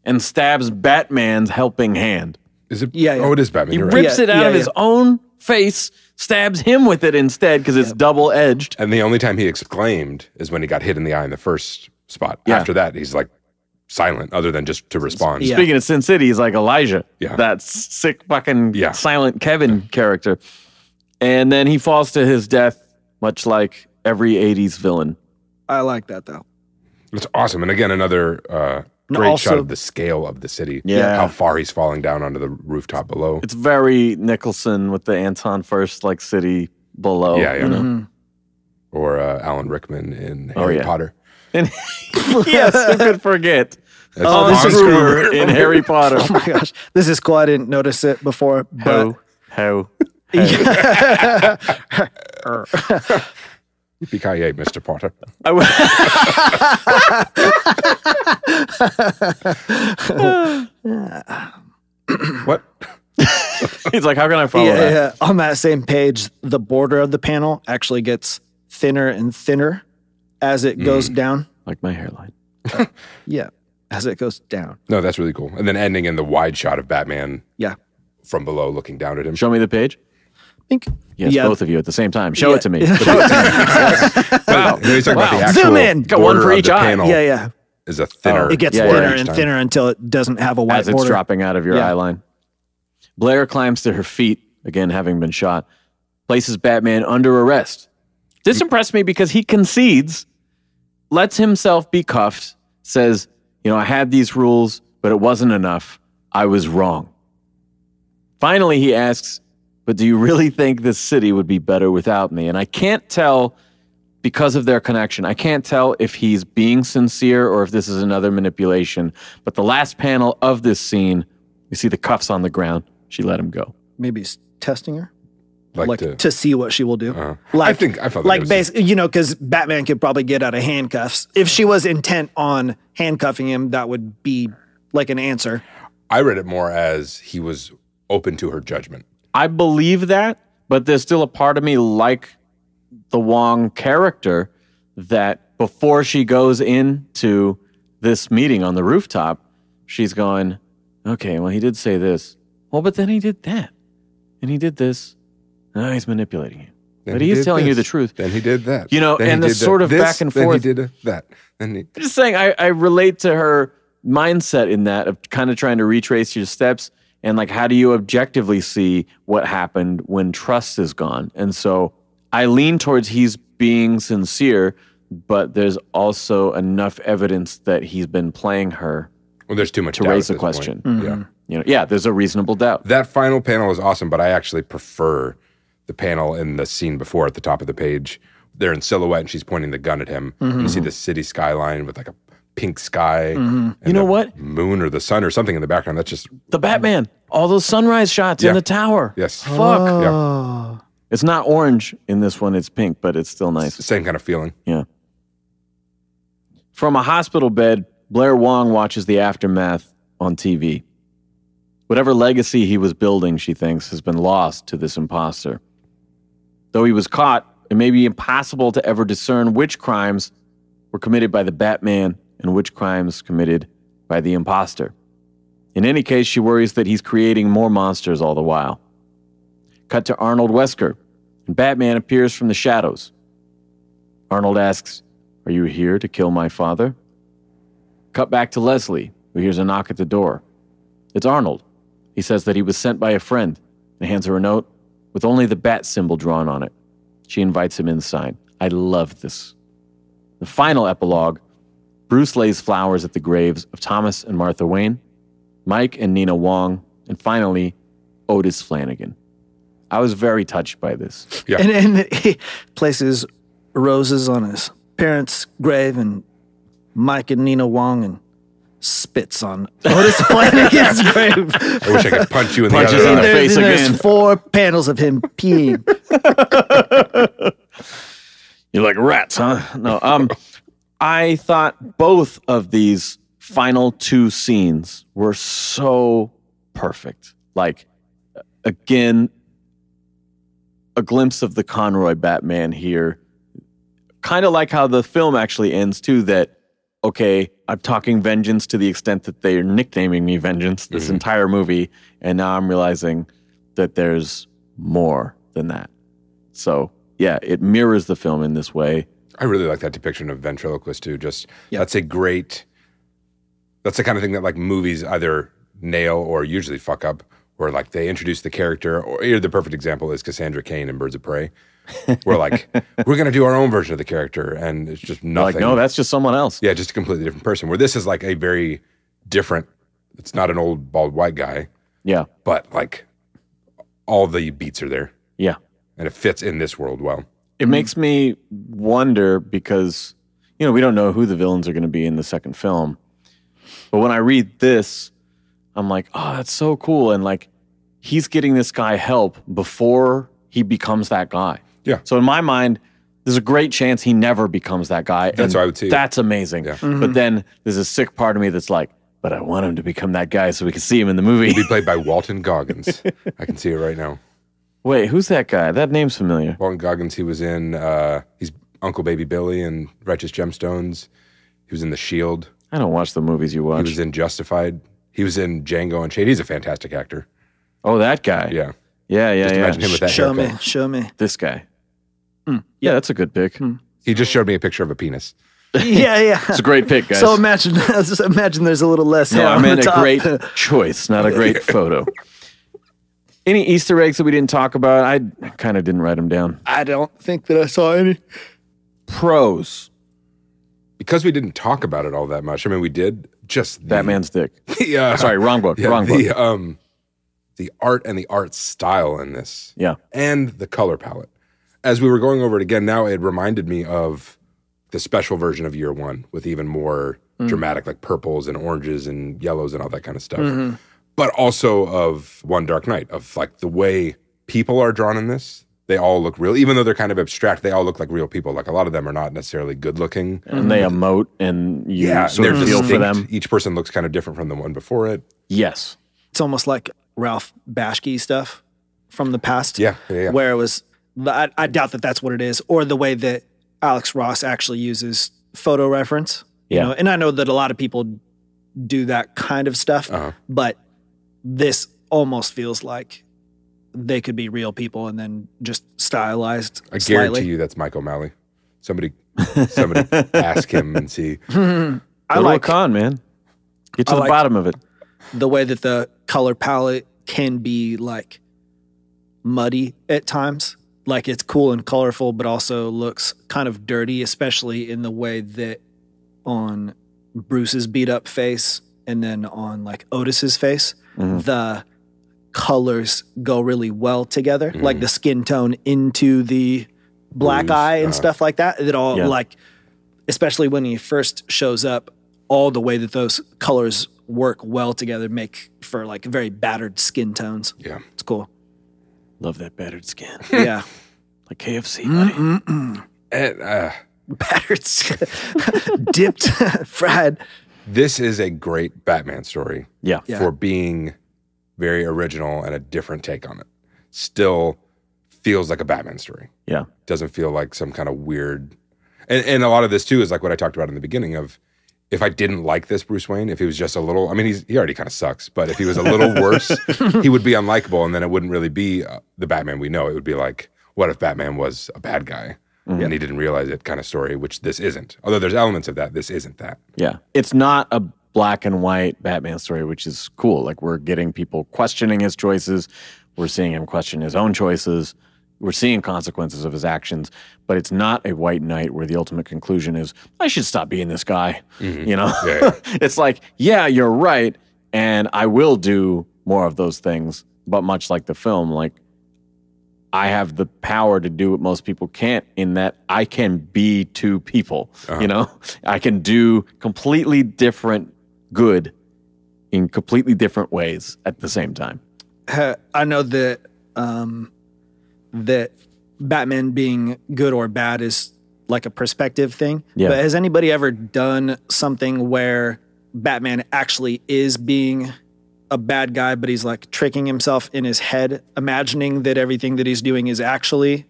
and stabs Batman's helping hand. Is it? Yeah, yeah. Oh, it is Batman. He You're right. rips it out of his own face, stabs him with it instead because it's double-edged. And the only time he exclaimed is when he got hit in the eye in the first spot. Yeah. After that, he's like silent, other than just to respond. Yeah. Speaking of Sin City, he's like Elijah. Yeah. That sick fucking Yeah. silent Kevin character. And then he falls to his death, much like every 80s villain. I like that though. It's awesome. And again, another great also- shot of the scale of the city. Yeah. How far he's falling down onto the rooftop below. It's very Nicholson with the Anton First like city below. Yeah, yeah. You know? Or Alan Rickman in Harry yeah. Potter. And yes, who could forget? That's this is Screwer in Harry Potter. Oh my gosh, this is cool. I didn't notice it before, but How? Yippee-ki-yay, Mr. Potter. What? He's like, how can I follow that? yeah, on that same page, the border of the panel actually gets thinner and thinner as it goes down. Like my hairline. Yeah, as it goes down. No, that's really cool. And then ending in the wide shot of Batman Yeah, from below looking down at him. Show me the page. I think. Yes, yeah, both of you at the same time. Show Yeah. it to me. Show it to me. Yes. Wow. No, he's talking about the actual Zoom in. Got one border for of each the eye. panel Yeah. is a thinner. It gets Yeah, thinner yeah. and thinner until it doesn't have a white As it's border. dropping out of your Yeah. eye line. Blair climbs to her feet, again having been shot, places Batman under arrest. This impressed me because he concedes, lets himself be cuffed, says, I had these rules, but it wasn't enough. I was wrong. Finally, he asks, but do you really think this city would be better without me? And I can't tell, because of their connection, I can't tell if he's being sincere or if this is another manipulation. But the last panel of this scene, you see the cuffs on the ground. She let him go. Maybe he's testing her, like to see what she will do. I felt like that basically, because Batman could probably get out of handcuffs. If she was intent on handcuffing him, that would be like an answer. I read it more as he was open to her judgment. I believe that, but there's still a part of me like the Wong character that before she goes into this meeting on the rooftop, she's going, okay, well, he did say this. Well, but then he did that. And he did this. Now he's manipulating you. Then But he is did telling you this. the truth. Then he did that. You know, Then he and the did sort of this, back and then forth. he did that. Then he... I'm just saying, I relate to her mindset in that of kind of trying to retrace your steps and like, how do you objectively see what happened when trust is gone? And so I lean towards he's being sincere, but there's also enough evidence that he's been playing her Well, there's too much to doubt raise at the this question. point. Yeah. Yeah, there's a reasonable doubt. That final panel is awesome, but I actually prefer the panel in the scene before at the top of the page. They're in silhouette and she's pointing the gun at him. And you see the city skyline with like a pink sky. And You know the what? moon or the sun or something in the background. That's just, The Batman, all those sunrise shots Yeah. in the tower. yes. Fuck. Yeah. It's not orange in this one, it's pink, but it's still nice. Same kind of feeling. Yeah. From a hospital bed, Blair Wong watches the aftermath on TV. Whatever legacy he was building, she thinks, has been lost to this imposter. Though he was caught, it may be impossible to ever discern which crimes were committed by the Batman and which crimes committed by the imposter. In any case, she worries that he's creating more monsters all the while. Cut to Arnold Wesker, and Batman appears from the shadows. Arnold asks, "Are you here to kill my father?" Cut back to Leslie, who hears a knock at the door. It's Arnold. He says that he was sent by a friend and hands her a note with only the bat symbol drawn on it. She invites him inside. I love this. The final epilogue, Bruce lays flowers at the graves of Thomas and Martha Wayne, Mike and Nina Wong, and finally, Otis Flanagan. I was very touched by this. Yeah. And he places roses on his parents' grave and Mike and Nina Wong and spits on Otis Flanagan's grave. I wish I could punch you in the Punch other us in eye. the face There's again. 4 panels of him peeing. You like rats, huh? No. I thought both of these final 2 scenes were so perfect. Like, again, a glimpse of the Conroy Batman here. Kind of like how the film actually ends, too, that, okay, I'm talking vengeance to the extent that they're nicknaming me Vengeance this entire movie, and now I'm realizing that there's more than that. So, yeah, it mirrors the film in this way. I really like that depiction of ventriloquist too. That's the kind of thing that like movies either nail or usually fuck up, where like they introduce the character, or the perfect example is Cassandra Cain in Birds of Prey. We're like, we're going to do our own version of the character, and it's just nothing. Like, no, that's just someone else. Yeah, just a completely different person. Where this is like a very different, it's not an old bald white guy. Yeah. But like all the beats are there. Yeah. And it fits in this world well. It makes me wonder because, we don't know who the villains are going to be in the second film. But when I read this, I'm like, oh, that's so cool. And like, he's getting this guy help before he becomes that guy. Yeah. So in my mind, there's a great chance he never becomes that guy. That's what I would see. That's amazing. Yeah. But then there's a sick part of me that's like, but I want him to become that guy so we can see him in the movie. He'll be played by Walton Goggins. I can see it right now. Wait, who's that guy? That name's familiar. Walton Goggins, he was in, he's Uncle Baby Billy in Righteous Gemstones. He was in The Shield. I don't watch the movies you watch. He was in Justified. He was in Django Unchained. He's a fantastic actor. Oh, that guy. Yeah. Yeah. Just imagine him with that haircut. Show me. This guy. Yeah, that's a good pick. He just showed me a picture of a penis. Yeah. It's a great pick, guys. So imagine there's a little less hair No, I on meant the a top. great choice, not a great photo. Any Easter eggs that we didn't talk about? I kind of didn't write them down. I don't think that I saw any. Pros. Because we didn't talk about it all that much. I mean, we did just Batman's dick. Yeah. Sorry, wrong book. Wrong book. The art and the art style in this. Yeah. And the color palette. As we were going over it again, now it reminded me of the special version of Year One with even more dramatic, like purples and oranges and yellows and all that kind of stuff. But also of One Dark Knight, of like the way people are drawn in this. They all look real. Even though they're kind of abstract, they all look like real people. Like a lot of them are not necessarily good looking. And they emote and you Yeah, sort they're of feel for distinct. them. Each person looks kind of different from the one before it. Yes. It's almost like Ralph Bashki stuff from the past. Yeah. Where it was, I doubt that that's what it is, or the way that Alex Ross actually uses photo reference. Yeah. And I know that a lot of people do that kind of stuff, but this almost feels like they could be real people and then just stylized I slightly. guarantee you that's Mike O'Malley. Somebody ask him and see. I Go like to a con, man. Get to I the like- bottom of it. the way that the color palette can be like muddy at times. Like it's cool and colorful, but also looks kind of dirty, especially in the way that on Bruce's beat up face and then on like Otis's face, the colors go really well together. Like the skin tone into the black Blues, eye and stuff like that. It all like, especially when he first shows up, all the way that those colors work well together make for like very battered skin tones. Yeah. It's cool. Love that battered skin. Yeah. Like KFC, buddy. And, Battered skin. Dipped, fried. this is a great Batman story. Yeah. For being very original and a different take on it. Still feels like a Batman story. Yeah. Doesn't feel like some kind of weird. And a lot of this too is like what I talked about in the beginning of if I didn't like this Bruce Wayne, if he was just a little, I mean, he already kind of sucks, but if he was a little worse, he would be unlikable, and then it wouldn't really be the Batman we know. It would be like, what if Batman was a bad guy and he didn't realize it kind of story, which this isn't. Although there's elements of that, this isn't that. Yeah. It's not a black and white Batman story, which is cool. Like we're getting people questioning his choices. We're seeing him question his own choices. We're seeing consequences of his actions, but it's not a white knight where the ultimate conclusion is, I should stop being this guy. You know? Yeah. It's like, yeah, you're right, and I will do more of those things, but much like the film, like I have the power to do what most people can't in that I can be two people, you know? I can do completely different good in completely different ways at the same time. I know that that Batman being good or bad is like a perspective thing. Yeah. But has anybody ever done something where Batman actually is being a bad guy, but he's like tricking himself in his head, imagining that everything that he's doing is actually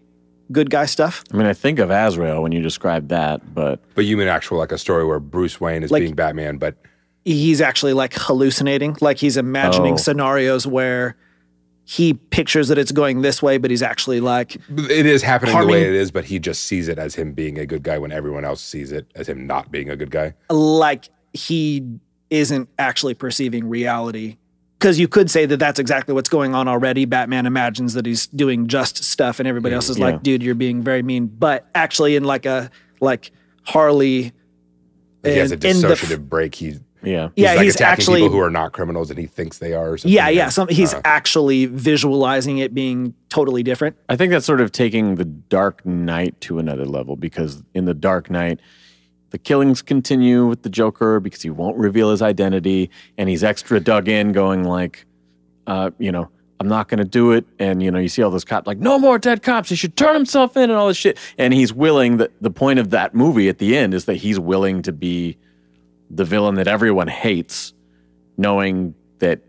good guy stuff? I mean, I think of Azrael when you describe that, but But you mean actual like a story where Bruce Wayne is Like- being Batman, but He's actually like hallucinating, like he's imagining Oh. scenarios where he pictures that it's going this way, but he's actually like it is happening harming- the way it is, but he just sees it as him being a good guy when everyone else sees it as him not being a good guy. like he isn't actually perceiving reality. Because you could say that that's exactly what's going on already. Batman imagines that he's doing just stuff, and everybody else is like, "Dude, you're being very mean." But actually, in like Harley, He has a in the dissociative break. He's like he's attacking actually people who are not criminals, and he thinks they are. Or something. He's actually visualizing it being totally different. I think that's sort of taking the Dark Knight to another level, because in the Dark Knight, the killings continue with the Joker because he won't reveal his identity, and he's extra dug in, going like, I'm not going to do it. And, you see all those cops like, no more dead cops. He should turn himself in and all this shit. And he's willing, the point of that movie at the end is that he's willing to be the villain that everyone hates, knowing that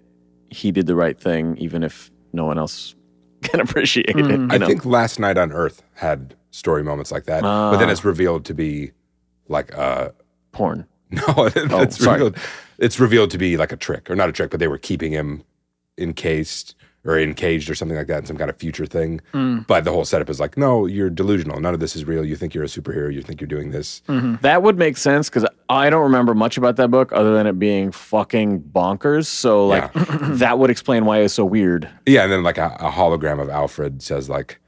he did the right thing, even if no one else can appreciate it. I think Last Night on Earth had story moments like that, but then it's revealed to be like porn. No, it's revealed to be like a trick, or not a trick, but they were keeping him encaged or something like that in some kind of future thing. But the whole setup is like, no, you're delusional. None of this is real. You think you're a superhero. You think you're doing this. That would make sense, because I don't remember much about that book other than it being fucking bonkers. So that would explain why it's so weird. Yeah, and then like a hologram of Alfred says like,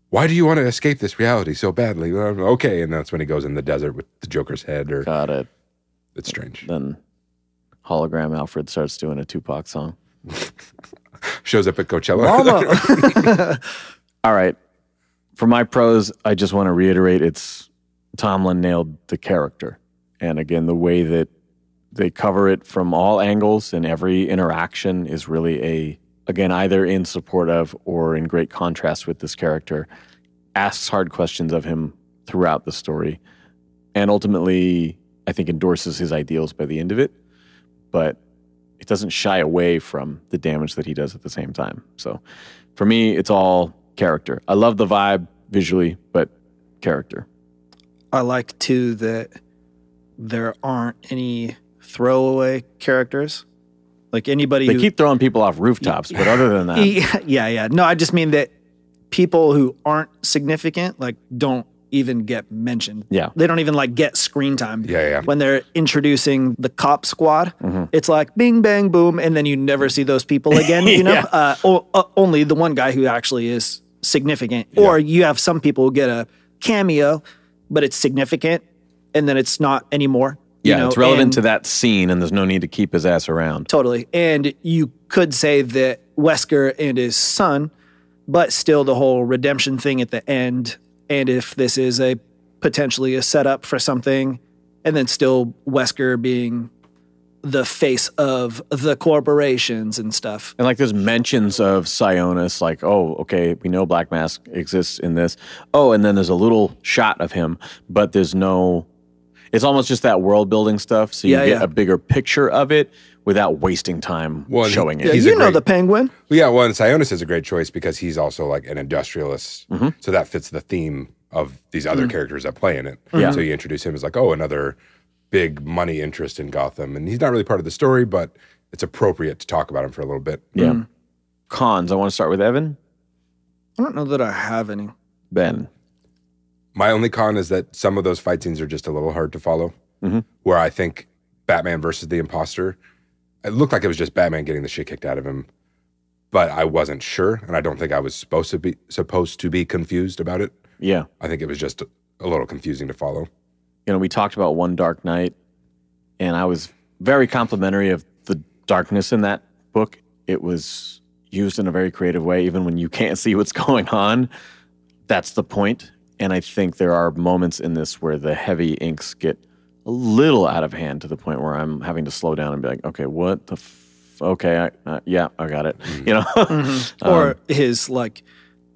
why do you want to escape this reality so badly? Okay, and that's when he goes in the desert with the Joker's head. Got it. It's strange. Then hologram Alfred starts doing a Tupac song. Shows up at Coachella. All right. For my pros, I just want to reiterate, Tomlin nailed the character. And again, the way that they cover it from all angles and every interaction is really again, either in support of or in great contrast with this character, asks hard questions of him throughout the story, and ultimately, I think, endorses his ideals by the end of it, but it doesn't shy away from the damage that he does at the same time. So for me, it's all character. I love the vibe visually, but character. I like, too, that there aren't any throwaway characters. Like anybody They keep throwing people off rooftops, but other than that. Yeah. No, I just mean that people who aren't significant, don't even get mentioned. Yeah. They don't even get screen time. Yeah. When they're introducing the cop squad, it's like bing, bang, boom, and then you never see those people again, you know? Only the one guy who actually is significant. Yeah. Or you have some people who get a cameo, but it's significant, and then it's not anymore. Yeah, it's relevant to that scene, and there's no need to keep his ass around. Totally. And you could say that Wesker and his son, but still the whole redemption thing at the end, and if this is potentially a setup for something, and then still Wesker being the face of the corporations and stuff. And there's mentions of Sionis, okay, we know Black Mask exists in this. Oh, and then there's a little shot of him, but there's no... It's almost just that world building stuff, so you get a bigger picture of it without wasting time showing it. Yeah, you know the Penguin. Yeah, and Sionis is a great choice because he's also an industrialist, so that fits the theme of these other characters that play in it. Yeah. So you introduce him as another big money interest in Gotham, and he's not really part of the story, but it's appropriate to talk about him for a little bit. Yeah. Cons, I want to start with Evan. I don't know that I have any. Ben. My only con is that some of those fight scenes are just a little hard to follow, where I think Batman versus the Imposter, it looked like it was just Batman getting the shit kicked out of him, but I wasn't sure, and I don't think I was supposed to be confused about it. Yeah. I think it was just a little confusing to follow. We talked about One Dark Knight, and I was very complimentary of the darkness in that book. It was used in a very creative way, even when you can't see what's going on. That's the point. And I think there are moments in this where the heavy inks get a little out of hand to the point where I'm having to slow down and be like, okay, what the okay, I got it. Or his,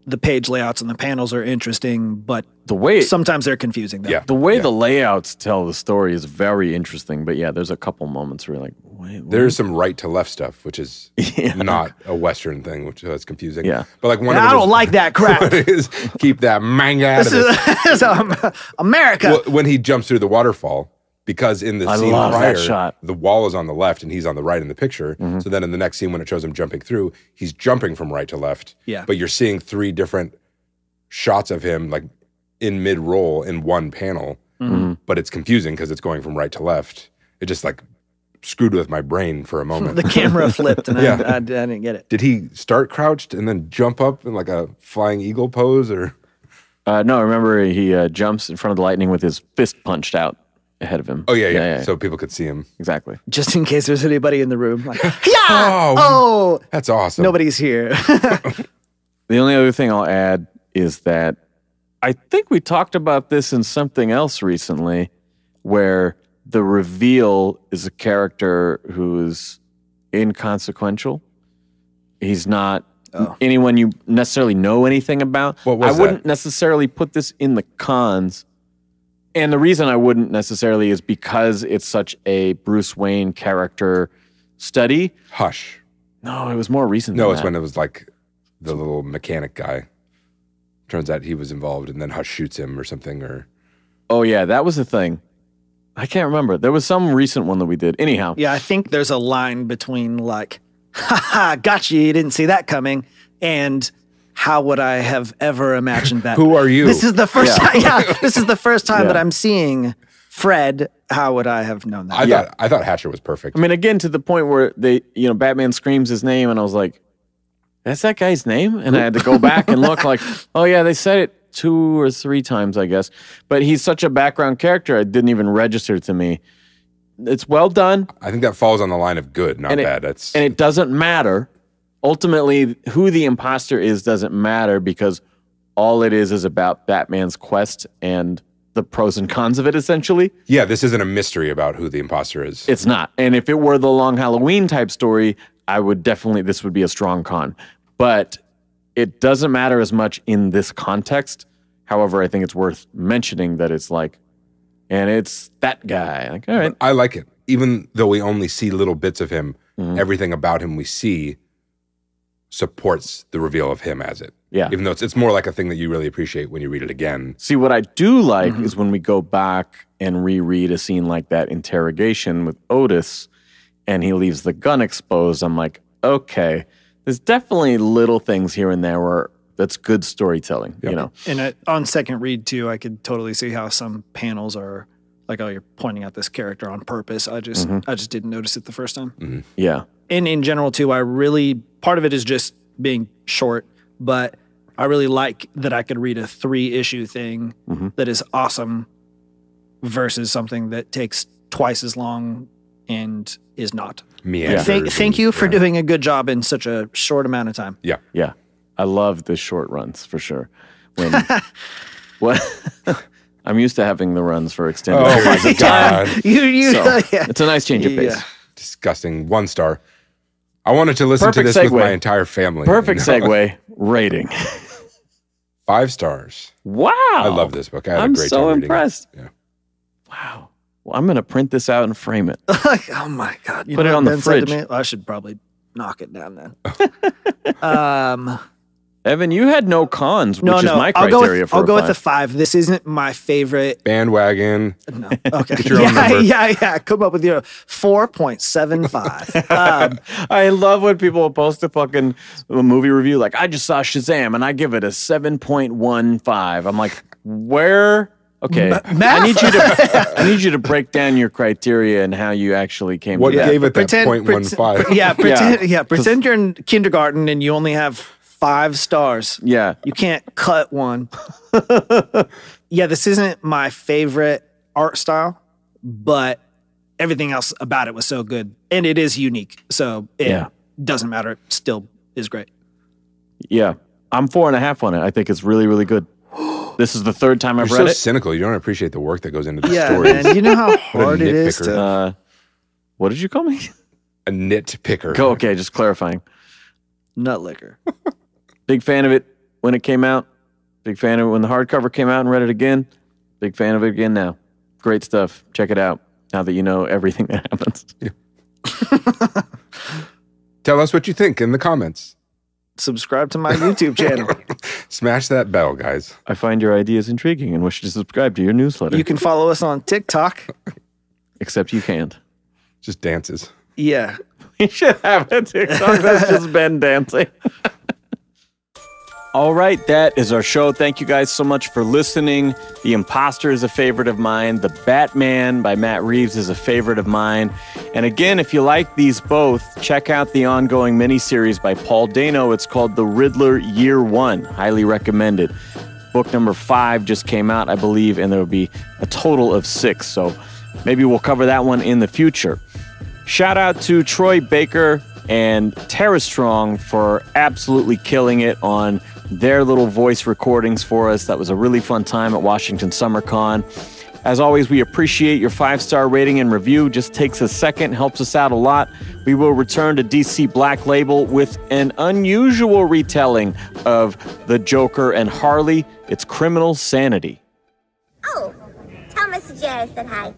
the page layouts and the panels are interesting, but the way sometimes they're confusing. Though. Yeah. The way the layouts tell the story is very interesting, but there's a couple moments where you're like, wait, what? There's some right to left stuff, which is not a Western thing, which is confusing. Yeah. But I don't like that crap. Is keep that manga out of it. This is America. Well, when he jumps through the waterfall, because in the I scene love that prior, shot. the wall is on the left and he's on the right in the picture. So then in the next scene when it shows him jumping through, he's jumping from right to left. Yeah. But you're seeing 3 different shots of him like in mid-roll in one panel. But it's confusing because it's going from right to left. It just like screwed with my brain for a moment. The camera flipped and Yeah. I didn't get it. Did he start crouched and then jump up in like a flying eagle pose or? No, remember he jumps in front of the lightning with his fist punched out ahead of him. Oh, yeah. So people could see him. Exactly. Just in case there's anybody in the room. Like, yeah! Oh, Oh! that's awesome. Nobody's here. The only other thing I'll add is that I think we talked about this in something else recently where the reveal is a character who's inconsequential. He's not anyone you necessarily know anything about. What was I wouldn't that? necessarily put this in the cons. And the reason I wouldn't necessarily is because it's such a Bruce Wayne character study. Hush. No, it was more recent No, than it's that. when it was like the little mechanic guy. Turns out he was involved and then Hush shoots him or something or. Oh, yeah, that was the thing. I can't remember. There was some recent one that we did. Anyhow. Yeah, I think there's a line between like, haha, got you didn't see that coming, and how would I have ever imagined that? Who are you? This is the first time. Yeah, this is the first time Yeah. that I'm seeing Fred. How would I have known that? I thought Hatcher was perfect. I mean, again, to the point where Batman screams his name, and I was like, that's that guy's name? And I had to go back and look like, oh, yeah, they said it 2 or 3 times, I guess. But he's such a background character, it didn't even register to me. It's well done. I think that falls on the line of good, not bad. And it doesn't matter. Ultimately, who the imposter is doesn't matter because all it is about Batman's quest and the pros and cons of it, essentially. Yeah, this isn't a mystery about who the imposter is. It's not. And if it were the Long Halloween type story, I would definitely, this would be a strong con. But it doesn't matter as much in this context. However, I think it's worth mentioning that it's like, and it's that guy. Like, all right. I like it. Even though we only see little bits of him, everything about him we see supports the reveal of him as it. Yeah. Even though it's more like a thing that you really appreciate when you read it again. See, what I do like is when we go back and reread a scene like that interrogation with Otis and he leaves the gun exposed. I'm like, okay, there's definitely little things here and there where that's good storytelling, you know? And on second read, too, I could totally see how some panels are like, oh, you're pointing out this character on purpose. I just didn't notice it the first time. Yeah. And in general, too, part of it is just being short, but I really like that I could read a 3-issue thing that is awesome versus something that takes twice as long and is not. Thank you for doing a good job in such a short amount of time. Yeah. Yeah. I love the short runs for sure. When I'm used to having the runs for extended Oh periods my of time. God. It's a nice change of pace. Yeah. Disgusting. 1 star. I wanted to listen Perfect to this with segue. my entire family. Perfect You know? segue. Rating. 5 stars. Wow. I love this book. I had I'm a great so time reading it. impressed. Yeah. Wow. Well, I'm going to print this out and frame it. Like, oh my God. You Put know it what on the Ben said to fridge. me? I should probably knock it down then. Evan, you had no cons, which is my criteria for I'll go a with the 5. This isn't my favorite. Bandwagon. No. Okay. Get your own number. Yeah. Come up with your 4.75. I love when people post a fucking movie review like, I just saw Shazam and I give it a 7.15. I'm like, where? Okay. I need you to break down your criteria and how you actually came What to that. gave it that 0.15? Pretend you're in kindergarten and you only have 5 stars. Yeah. You can't cut one. Yeah, this isn't my favorite art style, but everything else about it was so good. And it is unique. So it doesn't matter. It still is great. Yeah. I'm 4.5 on it. I think it's really, really good. This is the 3rd time I've You're read so it. cynical. You don't appreciate the work that goes into the Yeah, stories. man. You know how hard it is nitpicker. to What did you call me? A nitpicker. Go, okay, just clarifying. nut liquor. Big fan of it when it came out. Big fan of it when the hardcover came out and read it again. Big fan of it again now. Great stuff. Check it out now that you know everything that happens. Tell us what you think in the comments. Subscribe to my YouTube channel. Smash that bell, guys. I find your ideas intriguing and wish to subscribe to your newsletter. You can follow us on TikTok Except you can't. Just dances. Yeah. We should have a TikTok that's just Ben dancing. All right, that is our show. Thank you guys so much for listening. The Imposter is a favorite of mine. The Batman by Matt Reeves is a favorite of mine. And again, if you like these both, check out the ongoing miniseries by Paul Dano. It's called The Riddler Year One. Highly recommended. Book number 5 just came out, I believe, and there will be a total of 6. So maybe we'll cover that one in the future. Shout out to Troy Baker and Tara Strong for absolutely killing it on their little voice recordings for us. That was a really fun time at Washington Summer Con. As always, we appreciate your 5-star rating and review. Just takes a second, helps us out a lot. We will return to DC Black Label with an unusual retelling of The Joker and Harley. It's Criminal Sanity. Oh, tell Mr. Jerry I said hi.